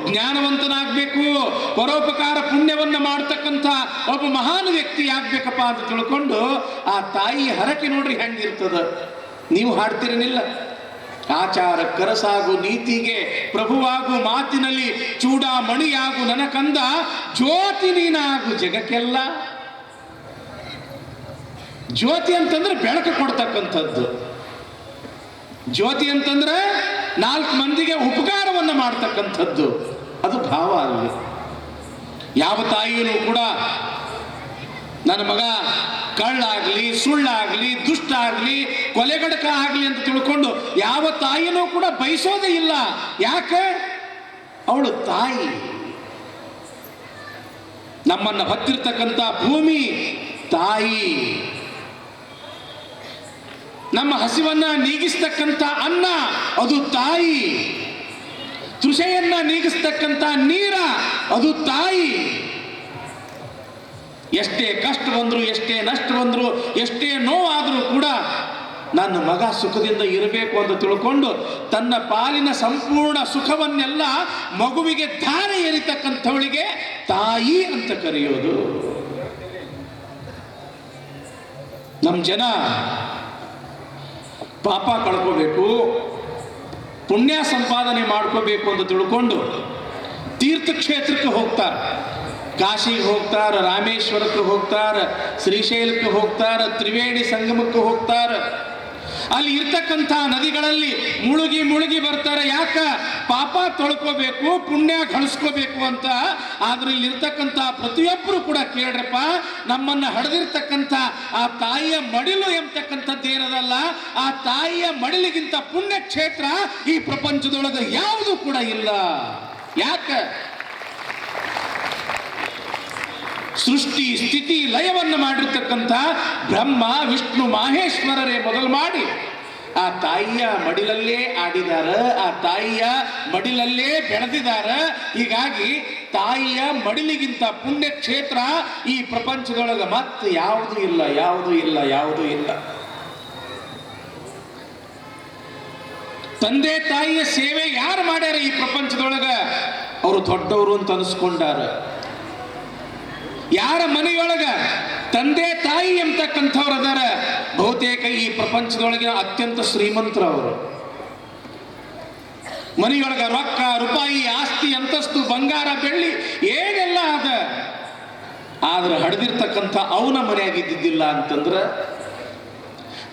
ಜ್ಞಾನವಂತನಾಗಬೇಕು, ಪರೋಪಕಾರ ಪುಣ್ಯವನ್ನ ಮಾಡ್ತಕ್ಕಂಥ ಒಬ್ಬ ಮಹಾನ್ ವ್ಯಕ್ತಿ ಆಗ್ಬೇಕಪ್ಪ ಅಂತ ತಿಳ್ಕೊಂಡು ಆ ತಾಯಿ ಹರಕೆ ನೋಡ್ರಿ ಹೆಂಗಿರ್ತದ. ನೀವು ಹಾಡ್ತಿರನಿಲ್ಲ, ಆಚಾರ ಕರಸಾಗು ನೀತಿಗೆ ಪ್ರಭುವಾಗು ಮಾತಿನಲ್ಲಿ ಚೂಡಾಮಣಿಯಾಗು ನನ್ನ ಕಂದ, ಜ್ಯೋತಿ ನೀನಾಗು ಜಗಕ್ಕೆಲ್ಲ. ಜ್ಯೋತಿ ಅಂತಂದ್ರೆ ಬೆಳಕು ಕೊಡ್ತಕ್ಕಂಥದ್ದು. ಜ್ಯೋತಿ ಅಂತಂದ್ರೆ 4 ಮಂದಿಗೆ ಉಪಕಾರವನ್ನ ಮಾಡ್ತಕ್ಕಂಥದ್ದು. ಅದು ಭಾವ ಅಲ್ಲಿ. ಯಾವ ತಾಯಿಯೂ ಕೂಡ ನನ್ನ ಮಗ ಕಳ್ಳಾಗ್ಲಿ, ಸುಳ್ಳಾಗ್ಲಿ, ದುಷ್ಟ ಆಗ್ಲಿ, ಕೊಲೆಗಡಕ ಆಗ್ಲಿ ಅಂತ ತಿಳ್ಕೊಂಡು ಯಾವ ತಾಯಿನೂ ಕೂಡ ಬಯಸೋದೇ ಇಲ್ಲ. ಯಾಕೆ? ಅವಳು ತಾಯಿ. ನಮ್ಮನ್ನ ಹೊತ್ತಿರ್ತಕ್ಕಂಥ ಭೂಮಿ ತಾಯಿ, ನಮ್ಮ ಹಸಿವನ್ನ ನೀಗಿಸ್ತಕ್ಕಂಥ ಅನ್ನ ಅದು ತಾಯಿ, ತೃಷೆಯನ್ನ ನೀಗಿಸ್ತಕ್ಕಂಥ ನೀರ ಅದು ತಾಯಿ. ಎಷ್ಟೇ ಕಷ್ಟ ಬಂದ್ರು, ಎಷ್ಟೇ ನಷ್ಟ ಬಂದ್ರು, ಎಷ್ಟೇ ನೋವಾದರೂ ಕೂಡ ನನ್ನ ಮಗ ಸುಖದಿಂದ ಇರಬೇಕು ಅಂತ ತಿಳ್ಕೊಂಡು ತನ್ನ ಪಾಲಿನ ಸಂಪೂರ್ಣ ಸುಖವನ್ನೆಲ್ಲ ಮಗುವಿಗೆ ಧಾರೆ ಎರಿತಕ್ಕಂಥವಳಿಗೆ ತಾಯಿ ಅಂತ ಕರೆಯೋದು. ನಮ್ಮ ಜನ ಪಾಪ ಕಳ್ಕೋಬೇಕು, ಪುಣ್ಯ ಸಂಪಾದನೆ ಮಾಡ್ಕೋಬೇಕು ಅಂತ ತಿಳ್ಕೊಂಡು ತೀರ್ಥಕ್ಷೇತ್ರಕ್ಕೆ ಹೋಗ್ತಾರೆ. ಕಾಶಿಗೆ ಹೋಗ್ತಾರೆ, ರಾಮೇಶ್ವರಕ್ಕೆ ಹೋಗ್ತಾರೆ, ಶ್ರೀಶೈಲಕ್ಕೆ ಹೋಗ್ತಾರೆ, ತ್ರಿವೇಣಿ ಸಂಗಮಕ್ಕೆ ಹೋಗ್ತಾರೆ. ಅಲ್ಲಿ ಇರ್ತಕ್ಕಂಥ ನದಿಗಳಲ್ಲಿ ಮುಳುಗಿ ಬರ್ತಾರೆ. ಯಾಕ? ಪಾಪ ತೊಳ್ಕೋಬೇಕು, ಪುಣ್ಯ ಗಳಿಸ್ಕೋಬೇಕು ಅಂತ. ಆದ್ರೆ ಇಲ್ಲಿ ಇರ್ತಕ್ಕಂಥ ಪ್ರತಿಯೊಬ್ಬರು ಕೂಡ ಕೇಳ್ರಪ್ಪ, ನಮ್ಮನ್ನ ಹಡೆದಿರ್ತಕ್ಕಂಥ ಆ ತಾಯಿಯ ಮಡಿಲು ಎಂಬತಕ್ಕಂಥದ್ದು ಏನದಲ್ಲ, ಆ ತಾಯಿಯ ಮಡಿಲಿಗಿಂತ ಪುಣ್ಯ ಕ್ಷೇತ್ರ ಈ ಪ್ರಪಂಚದೊಳಗೆ ಯಾವುದು ಕೂಡ ಇಲ್ಲ. ಯಾಕ? ಸೃಷ್ಟಿ ಸ್ಥಿತಿ ಲಯವನ್ನು ಮಾಡಿರ್ತಕ್ಕಂಥ ಬ್ರಹ್ಮ ವಿಷ್ಣು ಮಹೇಶ್ವರರೇ ಮೊದಲು ಮಾಡಿ ಆ ತಾಯಿಯ ಮಡಿಲಲ್ಲೇ ಆಡಿದಾರ, ಆ ತಾಯಿಯ ಮಡಿಲಲ್ಲೇ ಬೆಳೆದಿದಾರ. ಹೀಗಾಗಿ ತಾಯಿಯ ಮಡಿಲಿಗಿಂತ ಪುಣ್ಯ ಕ್ಷೇತ್ರ ಈ ಪ್ರಪಂಚದೊಳಗೆ ಮತ್ತೆ ಯಾವುದೂ ಇಲ್ಲ, ಯಾವುದೂ ಇಲ್ಲ, ಯಾವುದೂ ಇಲ್ಲ. ತಂದೆ ತಾಯಿಯ ಸೇವೆ ಯಾರು ಮಾಡ್ಯಾರ ಈ ಪ್ರಪಂಚದೊಳಗ? ಅವರು ದೊಡ್ಡವರು ಅಂತ ಅನಿಸ್ಕೊಂಡಾರ. ಯಾರ ಮನೆಯೊಳಗ ತಂದೆ ತಾಯಿ ಎಂಬತಕ್ಕಂಥವ್ರು ಅದಾರ, ಬಹುತೇಕ ಈ ಪ್ರಪಂಚದೊಳಗಿನ ಅತ್ಯಂತ ಶ್ರೀಮಂತರು ಅವರು. ಮನೆಯೊಳಗ ರೊಕ್ಕ ರೂಪಾಯಿ ಆಸ್ತಿ ಅಂತಸ್ತು ಬಂಗಾರ ಬೆಳ್ಳಿ ಏನೆಲ್ಲ ಅದ, ಆದ್ರೆ ಹಡೆದಿರ್ತಕ್ಕಂಥ ಅವನ ಮನೆಯಾಗಿದ್ದಿದ್ದಿಲ್ಲ ಅಂತಂದ್ರ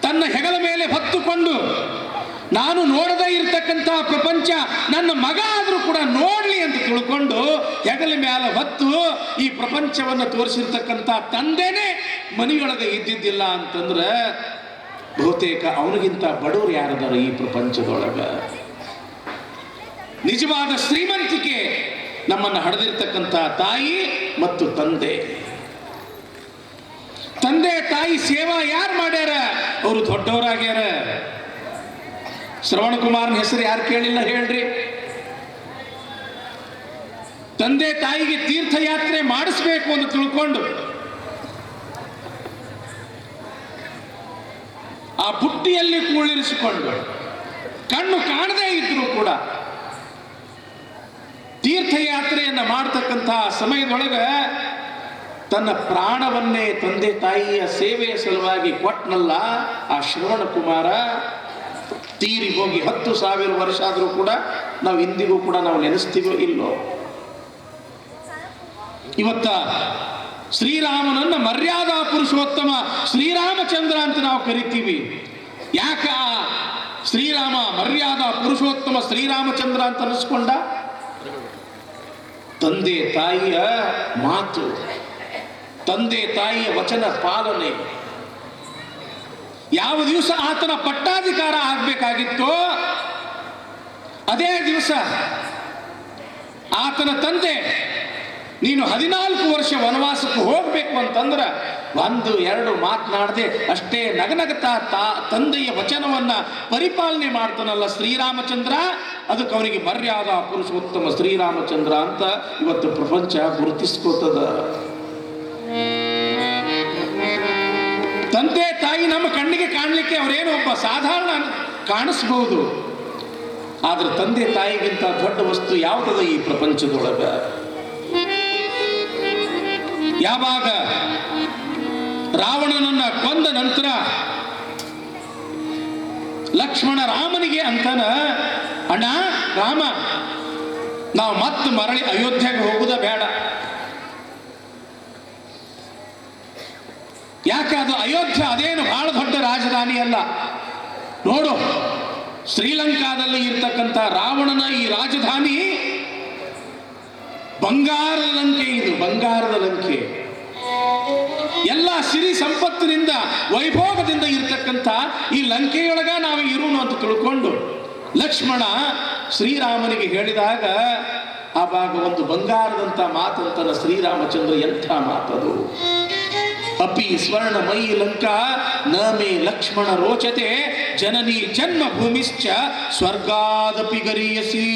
ತನ್ನ ಹೆಗಲ ಮೇಲೆ ಹೊತ್ತುಕೊಂಡು ನಾನು ನೋಡದೇ ಇರ್ತಕ್ಕಂಥ ಪ್ರಪಂಚ ನನ್ನ ಮಗ ಆದರೂ ಕೂಡ ನೋಡ್ಲಿ ಅಂತ ತಿಳ್ಕೊಂಡು ಹೆಗಲ ಮೇಲೆ ಹೊತ್ತು ಈ ಪ್ರಪಂಚವನ್ನು ತೋರಿಸಿರ್ತಕ್ಕಂಥ ತಂದೆನೇ ಮನೆಯೊಳಗೆ ಇದ್ದಿದ್ದಿಲ್ಲ ಅಂತಂದ್ರೆ ಬಹುತೇಕ ಅವನಿಗಿಂತ ಬಡವರು ಯಾರದಾರ ಈ ಪ್ರಪಂಚದೊಳಗ? ನಿಜವಾದ ಶ್ರೀಮಂತಿಕೆ ನಮ್ಮನ್ನು ಹಡೆದಿರ್ತಕ್ಕಂಥ ತಾಯಿ ಮತ್ತು ತಂದೆ. ತಂದೆ ತಾಯಿ ಸೇವಾ ಯಾರು ಮಾಡ್ಯಾರ? ಅವರು ದೊಡ್ಡವರಾಗ್ಯಾರ. ಶ್ರವಣ ಕುಮಾರನ ಹೆಸರು ಯಾರು ಕೇಳಿಲ್ಲ ಹೇಳ್ರಿ? ತಂದೆ ತಾಯಿಗೆ ತೀರ್ಥಯಾತ್ರೆ ಮಾಡಿಸ್ಬೇಕು ಅಂತ ತಿಳ್ಕೊಂಡು ಆ ಬುಟ್ಟಿಯಲ್ಲಿ ಕುಳ್ಳಿರಿಸಿಕೊಂಡು ಕಣ್ಣು ಕಾಣದೇ ಇದ್ರು ಕೂಡ ತೀರ್ಥಯಾತ್ರೆಯನ್ನ ಮಾಡತಕ್ಕಂಥ ಸಮಯದೊಳಗ ತನ್ನ ಪ್ರಾಣವನ್ನೇ ತಂದೆ ತಾಯಿಯ ಸೇವೆಯ ಸಲುವಾಗಿ ಕೊಟ್ಟನಲ್ಲ ಆ ಶ್ರವಣ ಕುಮಾರ. ತೀರಿ ಹೋಗಿ 10,000 ವರ್ಷ ಆದರೂ ಕೂಡ ನಾವು ಇಂದಿಗೂ ಕೂಡ ನಾವು ನೆನೆಸ್ತೀವೋ ಇಲ್ಲೋ? ಇವತ್ತ ಶ್ರೀರಾಮನನ್ನ ಮರ್ಯಾದಾ ಪುರುಷೋತ್ತಮ ಶ್ರೀರಾಮಚಂದ್ರ ಅಂತ ನಾವು ಕರಿತೀವಿ. ಯಾಕ ಶ್ರೀರಾಮ ಮರ್ಯಾದಾ ಪುರುಷೋತ್ತಮ ಶ್ರೀರಾಮಚಂದ್ರ ಅಂತ ಅನಿಸ್ಕೊಂಡ? ತಂದೆ ತಾಯಿಯ ಮಾತು, ತಂದೆ ತಾಯಿಯ ವಚನ ಪಾಲನೆ. ಯಾವ ದಿವಸ ಆತನ ಪಟ್ಟಾಧಿಕಾರ ಆಗ್ಬೇಕಾಗಿತ್ತೋ ಅದೇ ದಿವಸ ಆತನ ತಂದೆ ನೀನು 14 ವರ್ಷ ವನವಾಸಕ್ಕೆ ಹೋಗ್ಬೇಕು ಅಂತಂದ್ರ 1-2 ಮಾತನಾಡದೆ ಅಷ್ಟೇ ನಗನಗತಾ ತಂದೆಯ ವಚನವನ್ನ ಪರಿಪಾಲನೆ ಮಾಡ್ತಾನಲ್ಲ ಶ್ರೀರಾಮಚಂದ್ರ. ಅದಕ್ಕೆ ಅವನಿಗೆ ಮರ್ಯಾದಾ ಪುರುಷೋತ್ತಮ ಶ್ರೀರಾಮಚಂದ್ರ ಅಂತ ಇವತ್ತು ಪ್ರಪಂಚ ಗುರುತಿಸ್ಕೋತದ. ತಂದೆ ತಾಯಿ ನಮ್ಮ ಕಣ್ಣಿಗೆ ಕಾಣಲಿಕ್ಕೆ ಅವರೇನೋ ಒಬ್ಬ ಸಾಧಾರಣ ಕಾಣಿಸ್ಬಹುದು, ಆದ್ರೆ ತಂದೆ ತಾಯಿಗಿಂತ ದೊಡ್ಡ ವಸ್ತು ಯಾವುದದ ಈ ಪ್ರಪಂಚದೊಳಗ? ಯಾವಾಗ ರಾವಣನನ್ನ ಕೊಂದ ನಂತರ ಲಕ್ಷ್ಮಣ ರಾಮನಿಗೆ ಅಂತಾನ, ಅಣ್ಣ ರಾಮ, ನಾವು ಮತ್ತೆ ಮರಳಿ ಅಯೋಧ್ಯೆಗೆ ಹೋಗುದ ಬೇಡ. ಯಾಕೆ? ಅದು ಅಯೋಧ್ಯ ಅದೇನು ಬಹಳ ದೊಡ್ಡ ರಾಜಧಾನಿ ಅಲ್ಲ. ನೋಡು, ಶ್ರೀಲಂಕಾದಲ್ಲಿ ಇರ್ತಕ್ಕಂಥ ರಾವಣನ ಈ ರಾಜಧಾನಿ ಬಂಗಾರದ ಲಂಕೆ. ಇದು ಬಂಗಾರದ ಲಂಕೆ. ಎಲ್ಲ ಸಿರಿ ಸಂಪತ್ತಿನಿಂದ ವೈಭೋಗದಿಂದ ಇರ್ತಕ್ಕಂಥ ಈ ಲಂಕೆಯೊಳಗ ನಾವು ಇರೋಣ ಅಂತ ತಿಳ್ಕೊಂಡು ಲಕ್ಷ್ಮಣ ಶ್ರೀರಾಮನಿಗೆ ಹೇಳಿದಾಗ ಆವಾಗ ಒಂದು ಬಂಗಾರದಂತ ಮಾತಂತನ ಶ್ರೀರಾಮಚಂದ್ರ. ಎಂಥ ಮಾತದು! ಅಪಿ ಸ್ವರ್ಣಮಯಿ ಲಂಕಾ ನ ಮೇ ಲಕ್ಷ್ಮಣ ರೋಚತೆ ಜನನಿ ಜನ್ಮ ಭೂಮಿಶ್ಚ ಸ್ವರ್ಗಾದಪಿ ಗರೀಯಸಿ.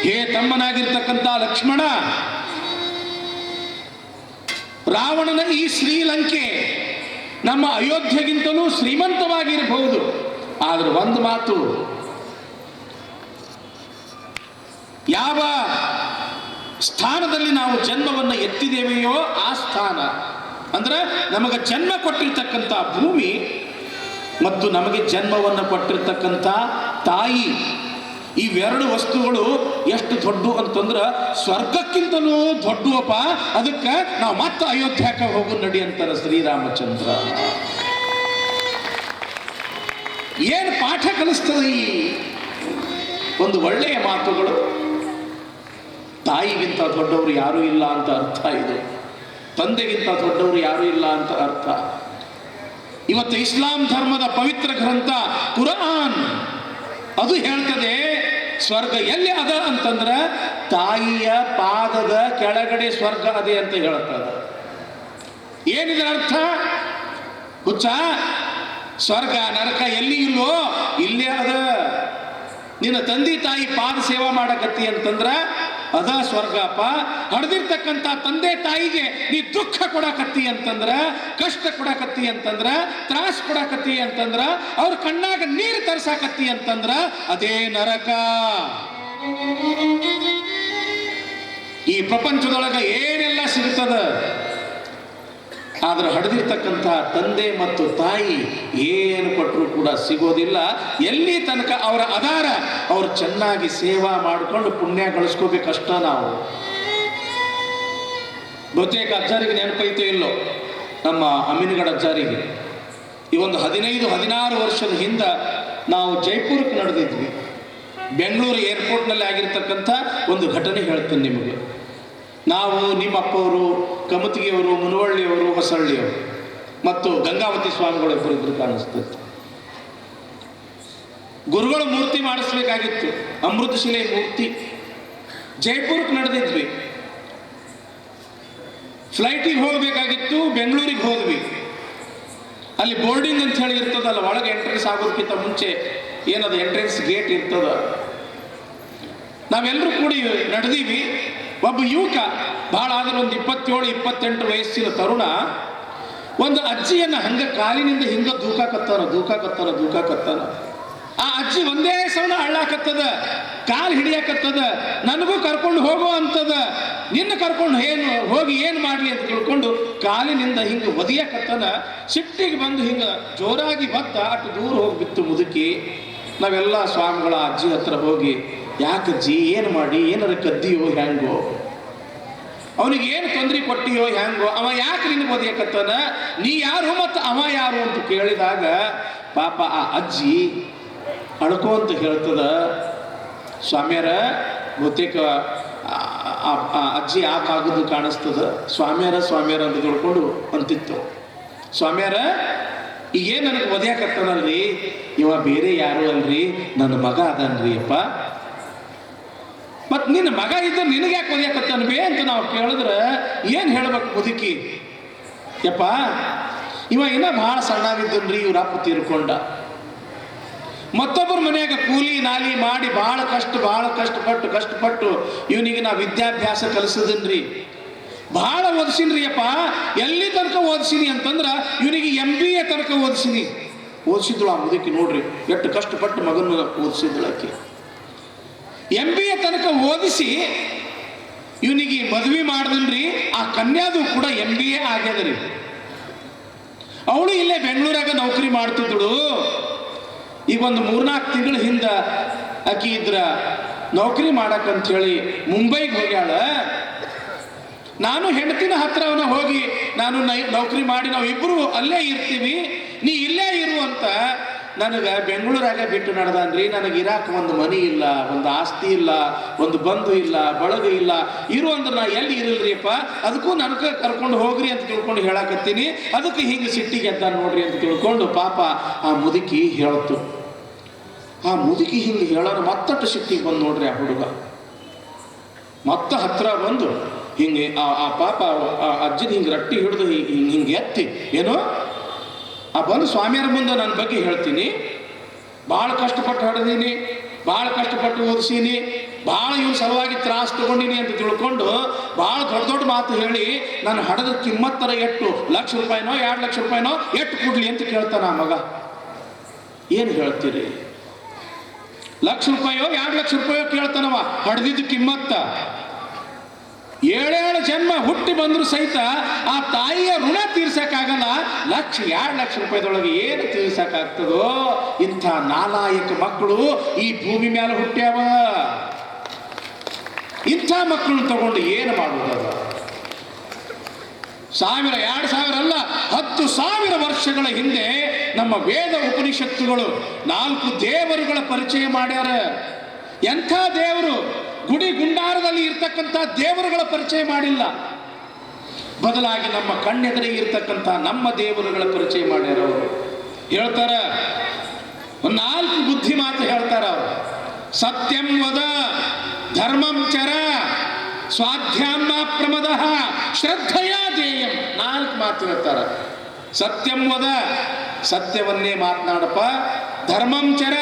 ಹೇ ತಮ್ಮನಾಗಿರ್ತಕ್ಕಂಥ ಲಕ್ಷ್ಮಣ, ರಾವಣನ ಈ ಶ್ರೀಲಂಕೆ ನಮ್ಮ ಅಯೋಧ್ಯೆಗಿಂತಲೂ ಶ್ರೀಮಂತವಾಗಿರಬಹುದು. ಆದ್ರೆ ಒಂದು ಮಾತು, ಯಾವ ಸ್ಥಾನದಲ್ಲಿ ನಾವು ಜನ್ಮವನ್ನು ಎತ್ತಿದ್ದೇವೆಯೋ ಆ ಸ್ಥಾನ ಅಂದ್ರೆ ನಮಗೆ ಜನ್ಮ ಕೊಟ್ಟಿರ್ತಕ್ಕಂಥ ಭೂಮಿ ಮತ್ತು ನಮಗೆ ಜನ್ಮವನ್ನು ಕೊಟ್ಟಿರ್ತಕ್ಕಂಥ ತಾಯಿ, ಇವೆರಡು ವಸ್ತುಗಳು ಎಷ್ಟು ದೊಡ್ಡ ಅಂತಂದ್ರೆ ಸ್ವರ್ಗಕ್ಕಿಂತಲೂ ದೊಡ್ಡವಪ್ಪ. ಅದಕ್ಕೆ ನಾವು ಮತ್ತೆ ಅಯೋಧ್ಯಕ್ಕೆ ಹೋಗು ನಡಿ ಅಂತಾರೆ ಶ್ರೀರಾಮಚಂದ್ರ. ಏನು ಪಾಠ ಕಲಿಸ್ತದೆ ಈ ಒಂದು ಒಳ್ಳೆಯ ಮಾತುಗಳು? ತಾಯಿಗಿಂತ ದೊಡ್ಡವರು ಯಾರೂ ಇಲ್ಲ ಅಂತ ಅರ್ಥ ಇದು. ತಂದೆಗಿಂತ ದೊಡ್ಡವರು ಯಾರೂ ಇಲ್ಲ ಅಂತ ಅರ್ಥ. ಇವತ್ತು ಇಸ್ಲಾಂ ಧರ್ಮದ ಪವಿತ್ರ ಗ್ರಂಥ ಕುರಾನ್ ಅದು ಹೇಳ್ತದೆ, ಸ್ವರ್ಗ ಎಲ್ಲಿ ಅದ ಅಂತಂದ್ರೆ ತಾಯಿಯ ಪಾದದ ಕೆಳಗಡೆ ಸ್ವರ್ಗ ಅದೇ ಅಂತ ಹೇಳ್ತದೆ. ಏನಿದೆ ಅರ್ಥ? ಹುಚ್ಚ, ಸ್ವರ್ಗ ನರಕ ಎಲ್ಲಿ ಇಲ್ವೋ ಇಲ್ಲೇ ಅದ. ನಿನ್ನ ತಂದೆ ತಾಯಿ ಪಾದ ಸೇವಾ ಮಾಡಕತ್ತಿ ಅಂತಂದ್ರ ಅದ ಸ್ವರ್ಗಪ್ಪ. ಹಡ್ದಿರ್ತಕ್ಕಂಥ ತಂದೆ ತಾಯಿಗೆ ನೀ ದುಃಖ ಕೊಡಕತ್ತಿ ಅಂತಂದ್ರ, ಕಷ್ಟ ಕೊಡಕತ್ತಿ ಅಂತಂದ್ರ, ತ್ರಾಸ ಕೊಡಕತ್ತಿ ಅಂತಂದ್ರ, ಅವ್ರ ಕಣ್ಣಾಗ ನೀರು ತರ್ಸಾಕತ್ತಿ ಅಂತಂದ್ರ ಅದೇ ನರಕ. ಈ ಪ್ರಪಂಚದೊಳಗ ಏನೆಲ್ಲ ಸಿಗ್ತದ, ಆದ್ರೆ ಹಡ್ದಿರ್ತಕ್ಕಂಥ ತಂದೆ ಮತ್ತು ತಾಯಿ ಏನು ಕೊಟ್ಟರು ಕೂಡ ಸಿಗೋದಿಲ್ಲ. ಎಲ್ಲಿ ತನಕ ಅವರ ಆಧಾರ ಅವ್ರು ಚೆನ್ನಾಗಿ ಸೇವಾ ಮಾಡಿಕೊಂಡು ಪುಣ್ಯ ಗಳಿಸ್ಕೋಬೇಕಷ್ಟ. ನಾವು ಬಹುತೇಕ ಅಜ್ಜಾರಿಗೆ ನೆನಪೈತೋ ಇಲ್ಲೋ, ನಮ್ಮ ಅಮೀನ್ಗಢ ಅಜ್ಜಾರಿಗೆ ಈ ಒಂದು 15-16 ವರ್ಷದ ಹಿಂದೆ ನಾವು ಜೈಪುರಕ್ಕೆ ನಡೆದಿದ್ವಿ. ಬೆಂಗಳೂರು ಏರ್ಪೋರ್ಟ್ನಲ್ಲಿ ಆಗಿರ್ತಕ್ಕಂಥ ಒಂದು ಘಟನೆ ಹೇಳ್ತೀನಿ ನಿಮಗೆ. ನಾವು ನಿಮ್ಮಪ್ಪವರು, ಕಮತಿಗೆಯವರು, ಮುನವಳ್ಳಿಯವರು, ಹೊಸಳ್ಳಿಯವರು ಮತ್ತು ಗಂಗಾವತಿ ಸ್ವಾಮಿಗಳು ಇಬ್ಬರಿದ್ರು ಕಾಣಿಸ್ತಿತ್ತು. ಗುರುಗಳು ಮೂರ್ತಿ ಮಾಡಿಸ್ಬೇಕಾಗಿತ್ತು, ಅಮೃತಶಿಲೆ ಮೂರ್ತಿ. ಜೈಪುರಕ್ಕೆ ನಡೆದಿದ್ವಿ. ಫ್ಲೈಟಿಗೆ ಹೋಗಬೇಕಾಗಿತ್ತು, ಬೆಂಗಳೂರಿಗೆ ಹೋದ್ವಿ. ಅಲ್ಲಿ ಬೋರ್ಡಿಂಗ್ ಅಂತ ಹೇಳಿ ಇರ್ತದಲ್ಲ, ಒಳಗೆ ಎಂಟ್ರೆನ್ಸ್ ಆಗೋದಕ್ಕಿಂತ ಮುಂಚೆ ಏನದು ಎಂಟ್ರೆನ್ಸ್ ಗೇಟ್ ಇರ್ತದ. ನಾವೆಲ್ಲರೂ ಕೂಡಿ ನಡೆದೀವಿ. ಒಬ್ಬ ಯುವಕ, ಭಾಳ ಆದ್ರೆ ಒಂದು 27-28 ವಯಸ್ಸಿನ ತರುಣ, ಒಂದು ಅಜ್ಜಿಯನ್ನ ಹಂಗ ಕಾಲಿನಿಂದ ಹಿಂಗ ದೂಕಾಕತ್ತಾನ. ಆ ಅಜ್ಜಿ ಒಂದೇ ಸವಣ ಅಳ್ಳಾಕತ್ತದ, ಕಾಲು ಹಿಡಿಯಾಕತ್ತದ. ನನಗೂ ಕರ್ಕೊಂಡು ಹೋಗೋ ಅಂತದ. ನಿನ್ನ ಕರ್ಕೊಂಡು ಹೋಗಿ ಏನು ಮಾಡಲಿ ಅಂತ ತಿಳ್ಕೊಂಡು ಕಾಲಿನಿಂದ ಹಿಂಗ ಒದಿಯಾಕತ್ತನ. ಸಿಟ್ಟಿಗೆ ಬಂದು ಹಿಂಗ ಜೋರಾಗಿ ಬತ್ತ ಅಷ್ಟು ದೂರ ಹೋಗ್ಬಿತ್ತು ಮುದುಕಿ. ನಾವೆಲ್ಲ ಸ್ವಾಮಿಗಳ ಅಜ್ಜಿ ಹತ್ರ ಹೋಗಿ, ಯಾಕಜ್ಜಿ, ಏನು ಮಾಡಿ, ಏನಾರ ಕದ್ದಿಯೋ ಹ್ಯಾಂಗೋ, ಅವನಿಗೆ ಏನು ತೊಂದರೆ ಕೊಟ್ಟಿಯೋ ಹ್ಯಾಂಗೋ, ಅವ ಯಾಕೆ ನಿನಗೆ ಓದಿಯಕತ್ತಾನ, ನೀ ಯಾರು ಮತ್ತು ಅವ ಯಾರು ಅಂತ ಕೇಳಿದಾಗ ಪಾಪ ಆ ಅಜ್ಜಿ ಅಳ್ಕೋ ಅಂತ ಹೇಳ್ತದ. ಸ್ವಾಮ್ಯಾರ, ಬಹುತೇಕ ಅಜ್ಜಿ ಆ ಭಾಗದ್ದು ಕಾಣಿಸ್ತದ. ಸ್ವಾಮ್ಯಾರ ಅಂತ ತಿಳ್ಕೊಂಡು ಅಂತಿತ್ತು. ಸ್ವಾಮ್ಯಾರ, ಈಗೇನು ನನಗೆ ಒದ್ಯಾಕತ್ತಾನಲ್ರಿ, ಇವ ಬೇರೆ ಯಾರು ಅಲ್ರಿ, ನನ್ನ ಮಗ ಅದನ್ರಿ ಅಪ್ಪ. ಮತ್ತು ನಿನ್ನ ಮಗ ಇದ್ದ ನಿನಗೆ ಯಾಕೆ ಒದ್ಯಾಕತ್ತಾನವೇ ಅಂತ ನಾವು ಕೇಳಿದ್ರೆ ಏನು ಹೇಳ್ಬೇಕು ಮುದುಕಿ? ಯಪ್ಪ, ಇವ ಇನ್ನೂ ಭಾಳ ಸಣ್ಣವಿದ್ದನ್ರಿ, ಇವ್ರ ಅಪ್ಪ ತೀರ್ಕೊಂಡ. ಮತ್ತೊಬ್ಬರ ಮನೆಯಾಗ ಕೂಲಿ ನಾಲಿ ಮಾಡಿ ಭಾಳ ಕಷ್ಟಪಟ್ಟು ಇವನಿಗೆ ನಾ ವಿದ್ಯಾಭ್ಯಾಸ ಕಲಿಸಿದನ್ರಿ, ಭಾಳ ಓದಿಸಿನ್ರಿ ಅಪ್ಪ. ಎಲ್ಲಿ ತನಕ ಓದಿಸಿನಿ ಅಂತಂದ್ರೆ ಇವನಿಗೆ MBA ತನಕ ಓದಿಸಿದ್ಳು ಆ ಮುದುಕಿ. ನೋಡ್ರಿ ಎಷ್ಟು ಕಷ್ಟಪಟ್ಟು ಮಗನ ಓದಿಸಿದ್ಳಾಕಿ. MBA ತನಕ ಓದಿಸಿ ಇವನಿಗೆ ಮದುವೆ ಮಾಡಿದನ್ರಿ. ಆ ಕನ್ಯಾದು ಕೂಡ MBA ಆಗ್ಯದ್ರಿ. ಅವಳು ಇಲ್ಲೇ ಬೆಂಗಳೂರಾಗ ನೌಕರಿ ಮಾಡ್ತಿದ್ದಳು. ಈಗ ಒಂದು 3-4 ತಿಂಗಳ ಹಿಂದೆ ಆಕಿ ಇದ್ರ ನೌಕರಿ ಮಾಡಕ್ಕಂತ ಹೇಳಿ ಮುಂಬೈಗೆ ಹೋಗ್ಯಾಳ. ನಾನು ಹೆಂಡತಿನ ಹತ್ರ ಅವನ ಹೋಗಿ, ನಾನು ನೌಕರಿ ಮಾಡಿ ನಾವಿಬ್ಬರು ಅಲ್ಲೇ ಇರ್ತೀವಿ, ನೀ ಇಲ್ಲೇ ಇರು ಅಂತ ನನಗೆ ಬೆಂಗಳೂರಾಗ ಬಿಟ್ಟು ನಡೆದನ್ರಿ. ನನಗೆ ಇರಾಕ ಒಂದು ಮನೆ ಇಲ್ಲ, ಒಂದು ಆಸ್ತಿ ಇಲ್ಲ, ಒಂದು ಬಂಧು ಇಲ್ಲ, ಬಳಗ ಇಲ್ಲ. ಇರು ಅಂದ್ರೆ ನಾ ಎಲ್ಲಿ ಇರಲ್ರಿ ಅಪ್ಪ, ಅದಕ್ಕೂ ನನಗೆ ಕರ್ಕೊಂಡು ಹೋಗ್ರಿ ಅಂತ ತಿಳ್ಕೊಂಡು ಹೇಳಕತ್ತೀನಿ. ಅದಕ್ಕೆ ಹಿಂಗೆ ಸಿಟ್ಟಿಗೆ ಎದ್ದ ನೋಡ್ರಿ ಅಂತ ತಿಳ್ಕೊಂಡು ಪಾಪ ಆ ಮುದುಕಿ ಹೇಳ್ತು. ಆ ಮುದುಕಿ ಹಿಂಗೆ ಹೇಳೋರು ಮತ್ತಷ್ಟು ಸಿಟ್ಟಿಗೆ ಬಂದು ನೋಡ್ರಿ ಆ ಹುಡುಗ. ಮತ್ತೆ ಹತ್ರ ಬಂದು ಹಿಂಗೆ ಆ ಪಾಪ ಅಜ್ಜಿನ ಹಿಂಗೆ ರಟ್ಟಿ ಹಿಡಿದು ಹಿಂಗೆ ಎತ್ತಿ, ಏನೋ ಆ ಬಂದು ಸ್ವಾಮಿಯರ ಮುಂದೆ ನನ್ನ ಬಗ್ಗೆ ಹೇಳ್ತೀನಿ, ಭಾಳ ಕಷ್ಟಪಟ್ಟು ಹಡ್ದೀನಿ, ಭಾಳ ಕಷ್ಟಪಟ್ಟು ಓದಿಸೀನಿ, ಭಾಳ ಇವ್ನ ಸಲುವಾಗಿ ತ್ರಾಸ ತಗೊಂಡಿನಿ ಅಂತ ತಿಳ್ಕೊಂಡು ಭಾಳ ದೊಡ್ಡ ಮಾತು ಹೇಳಿ ನಾನು ಹಡದ ಕಿಮ್ಮತ್ತರ ಎಷ್ಟು, ₹1,00,000 ₹2,00,000 ಎಷ್ಟು ಕೊಡ್ಲಿ ಅಂತ ಕೇಳ್ತಾನ ಆ ಮಗ. ಏನು ಹೇಳ್ತೀರಿ? ₹1,00,000 ₹2,00,000 ಕೇಳ್ತಾನವ. ಹಡ್ದಿದ್ದು ಕಿಮ್ಮತ್ತ 7 ಜನ್ಮ ಹುಟ್ಟಿ ಬಂದ್ರು ಸಹಿತ ಆ ತಾಯಿಯ ಋಣ ತೀರ್ಸಕ್ಕಾಗಲ್ಲ. 1,00,000-2,00,000 ರೂಪಾಯಿದೊಳಗೆ ಏನು ತೀರ್ಸಕ್ಕಾಗ್ತದೋ? ಇಂಥ ನಾಲಾಯಕ ಮಕ್ಕಳು ಈ ಭೂಮಿ ಮೇಲೆ ಹುಟ್ಟ್ಯಾವ. ಇಂಥ ಮಕ್ಕಳನ್ನ ತಗೊಂಡು ಏನು ಮಾಡುವುದದ? 1,000, 2,000 ಅಲ್ಲ, 10,000 ವರ್ಷಗಳ ಹಿಂದೆ ನಮ್ಮ ವೇದ ಉಪನಿಷತ್ತುಗಳು 4 ದೇವರುಗಳ ಪರಿಚಯ ಮಾಡ್ಯಾರ. ಎಂಥ ದೇವರು? ಗುಡಿ ಗುಂಡಾರದಲ್ಲಿ ಇರ್ತಕ್ಕಂಥ ದೇವರುಗಳ ಪರಿಚಯ ಮಾಡಿಲ್ಲ. ಬದಲಾಗಿ ನಮ್ಮ ಕಣ್ಣೆದುರಿಗೆ ಇರ್ತಕ್ಕಂಥ ನಮ್ಮ ದೇವರುಗಳ ಪರಿಚಯ ಮಾಡ್ಯಾರ. ಅವರು ಹೇಳ್ತಾರ, 4 ಬುದ್ಧಿ ಮಾತು ಹೇಳ್ತಾರ ಅವರು. ಸತ್ಯಂ ವದ, ಧರ್ಮಂ ಚರ, ಸ್ವಾಧ್ಯಾಮ ಪ್ರಮದ, ಶ್ರದ್ಧೆಯ ಧ್ಯೇಯಂ. 4 ಮಾತು ಹೇಳ್ತಾರ. ಸತ್ಯಂ ವದ, ಸತ್ಯವನ್ನೇ ಮಾತನಾಡಪ್ಪ. ಧರ್ಮಂ ಚರ,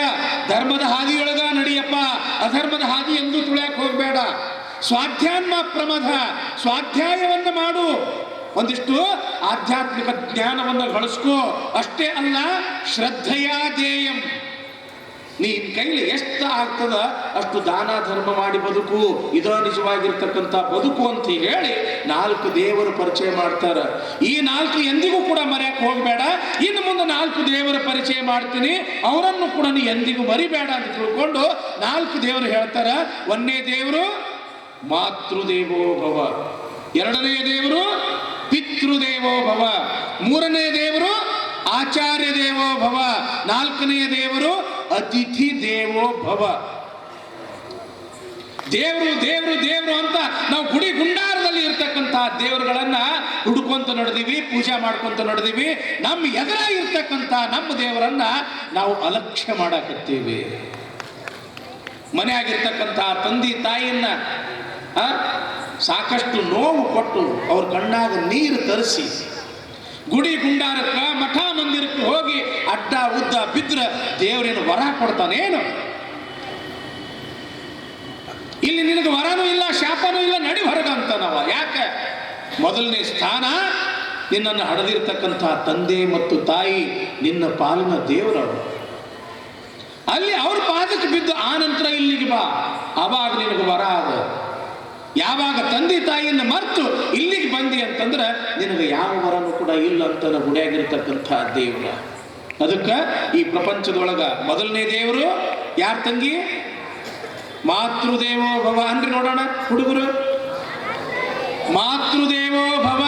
ಧರ್ಮದ ಹಾದಿಯೊಳಗ ನಡಿಯಪ್ಪ, ಅಧರ್ಮದ ಹಾದಿ ಎಂದು ತುಳಿಯಕ್ಕೆ ಹೋಗಬೇಡ. ಸ್ವಾಧ್ಯಾತ್ಮ ಪ್ರಮದ, ಸ್ವಾಧ್ಯಾಯವನ್ನ ಮಾಡು, ಒಂದಿಷ್ಟು ಆಧ್ಯಾತ್ಮಿಕ ಜ್ಞಾನವನ್ನು ಗಳಿಸ್ಕೋ. ಅಷ್ಟೇ ಅಲ್ಲ, ಶ್ರದ್ಧೆಯ ಧ್ಯೇಯಂ, ನೀನ್ ಕೈಲಿ ಎಷ್ಟು ಆಗ್ತದ ಅಷ್ಟು ದಾನ ಧರ್ಮ ಮಾಡಿ ಬದುಕು, ಇದರ ನಿಜವಾಗಿರ್ತಕ್ಕಂಥ ಬದುಕು ಅಂತ ಹೇಳಿ 4 ದೇವರ ಪರಿಚಯ ಮಾಡ್ತಾರ. ಈ 4 ಎಂದಿಗೂ ಕೂಡ ಮರೆಯಕ್ಕೆ ಹೋಗಬೇಡ. ಇನ್ನು ಮುಂದೆ 4 ದೇವರ ಪರಿಚಯ ಮಾಡ್ತೀನಿ, ಅವರನ್ನು ಕೂಡ ನೀ ಎಂದಿಗೂ ಮರಿಬೇಡ ಅಂತ ತಿಳ್ಕೊಂಡು 4 ದೇವರು ಹೇಳ್ತಾರ. 1ನೇ ದೇವರು ಮಾತೃದೇವೋ ಭವ, 2ನೇ ದೇವರು ಪಿತೃದೇವೋ ಭವ, 3ನೇ ದೇವರು ಆಚಾರ್ಯ ದೇವೋ ಭವ, 4ನೇ ದೇವರು ಅತಿಥಿ ದೇವೋ ಭವ. ದೇವರು ದೇವರು ದೇವರು ಅಂತ ನಾವು ಗುಡಿ ಗುಂಡಾರದಲ್ಲಿ ಇರ್ತಕ್ಕಂಥ ದೇವರುಗಳನ್ನ ಹುಡುಕೊಂತ ನಡೆದೀವಿ, ಪೂಜೆ ಮಾಡ್ಕೊಂತ ನಡೆದೀವಿ. ನಮ್ಮ ಎದುರಾಗಿರ್ತಕ್ಕಂಥ ನಮ್ಮ ದೇವರನ್ನ ನಾವು ಅಲಕ್ಷ್ಯ ಮಾಡಾಕತ್ತೀವಿ. ಮನೆಯಾಗಿರ್ತಕ್ಕಂಥ ತಂದೆ ತಾಯಿಯನ್ನ ಸಾಕಷ್ಟು ನೋವು ಕೊಟ್ಟು ಅವ್ರ ಕಣ್ಣಾಗ ನೀರು ತರಿಸಿ ಗುಡಿ ಗುಂಡಾರಕ್ಕ ಮಠ ಮಂದಿರಕ್ಕೆ ಹೋಗಿ ಅಡ್ಡ ಉದ್ದ ಬಿದ್ರ ದೇವರೇನು ವರ ಕೊಡ್ತಾನೇನು? ಇಲ್ಲಿ ನಿನಗೆ ವರನೂ ಇಲ್ಲ, ಶಾಪನೂ ಇಲ್ಲ, ನಡಿ ಹೊರಗ ಅಂತ ನಾವ. ಯಾಕೆ? ಮೊದಲನೇ ಸ್ಥಾನ ನಿನ್ನನ್ನು ಹಡೆದಿರ್ತಕ್ಕಂಥ ತಂದೆ ಮತ್ತು ತಾಯಿ ನಿನ್ನ ಪಾಲಿನ ದೇವರವರು. ಅಲ್ಲಿ ಅವ್ರ ಪಾದಕ್ಕೆ ಬಿದ್ದು ಆ ನಂತರ ಇಲ್ಲಿಗೆ ಬಾ, ಅವಾಗ ನಿನಗೆ ವರ ಆದ. ಯಾವಾಗ ತಂದೆ ತಾಯಿಯನ್ನು ಮರೆತು ಇಲ್ಲಿಗೆ ಬಂದಿ ಅಂತಂದ್ರೆ ನಿನಗೆ ಯಾವ ವರನೂ ಕೂಡ ಇಲ್ಲ ಅಂತ ಗುಡಿಯಾಗಿರ್ತಕ್ಕಂಥ ದೇವರ. ಅದಕ್ಕೆ ಈ ಪ್ರಪಂಚದೊಳಗ ಮೊದಲನೇ ದೇವರು ಯಾರ ತಂಗಿ? ಮಾತೃದೇವೋ ಭವ ಅನ್ರಿ ನೋಡೋಣ ಹುಡುಗರು. ಮಾತೃದೇವೋ ಭವ,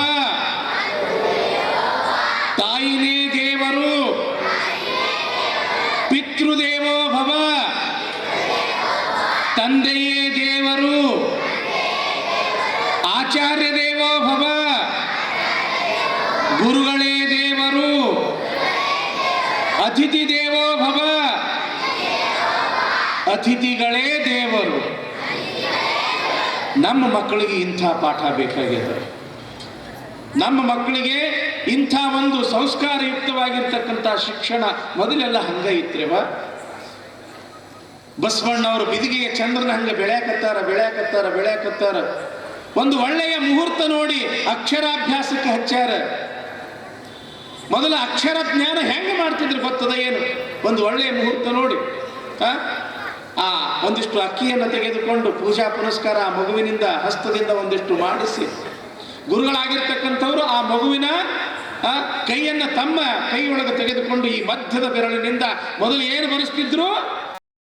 ತಾಯಿನೇ ದೇವರು. ಪಿತೃದೇವೋ ಭವ, ತಂದೆಯೇ ದೇವರು. ಆಚಾರ್ಯ ದೇವೋ ಭವ, ಗುರುಗಳೇ ದೇವರು. ಅತಿಥಿ ದೇವೋ ಭವ, ಅತಿಥಿಗಳೇ ದೇವರು. ನಮ್ಮ ಮಕ್ಕಳಿಗೆ ಇಂಥ ಪಾಠ ಬೇಕಾಗಿದೆ. ನಮ್ಮ ಮಕ್ಕಳಿಗೆ ಇಂಥ ಒಂದು ಸಂಸ್ಕಾರಯುಕ್ತವಾಗಿರ್ತಕ್ಕಂಥ ಶಿಕ್ಷಣ ಮೊದಲೆಲ್ಲ ಹಂಗ ಇತ್ರೇವ. ಬಸವಣ್ಣವರು ಬಿದಿಗೆಯ ಚಂದ್ರನ ಹಂಗೆ ಬೆಳ್ಯಾಕತ್ತಾರ. ಒಂದು ಒಳ್ಳೆಯ ಮುಹೂರ್ತ ನೋಡಿ ಅಕ್ಷರಾಭ್ಯಾಸಕ್ಕೆ ಹಚ್ಚಾರ. ಮೊದಲ ಅಕ್ಷರ ಜ್ಞಾನ ಹೆಂಗೆ ಮಾಡ್ತಿದ್ರು ಗೊತ್ತದ ಏನು? ಒಂದು ಒಳ್ಳೆಯ ಮುಹೂರ್ತ ನೋಡಿ ಒಂದಿಷ್ಟು ಅಕ್ಕಿಯನ್ನು ತೆಗೆದುಕೊಂಡು ಪೂಜಾ ಪುನಸ್ಕಾರ ಆ ಮಗುವಿನಿಂದ ಹಸ್ತದಿಂದ ಒಂದಿಷ್ಟು ಮಾಡಿಸಿ, ಗುರುಗಳಾಗಿರ್ತಕ್ಕಂಥವ್ರು ಆ ಮಗುವಿನ ಕೈಯನ್ನು ತಮ್ಮ ಕೈ ಒಳಗೆ ತೆಗೆದುಕೊಂಡು ಈ ಮಧ್ಯದ ಬೆರಳಿನಿಂದ ಮೊದಲು ಏನು ಬರೆಸ್ತಿದ್ರು?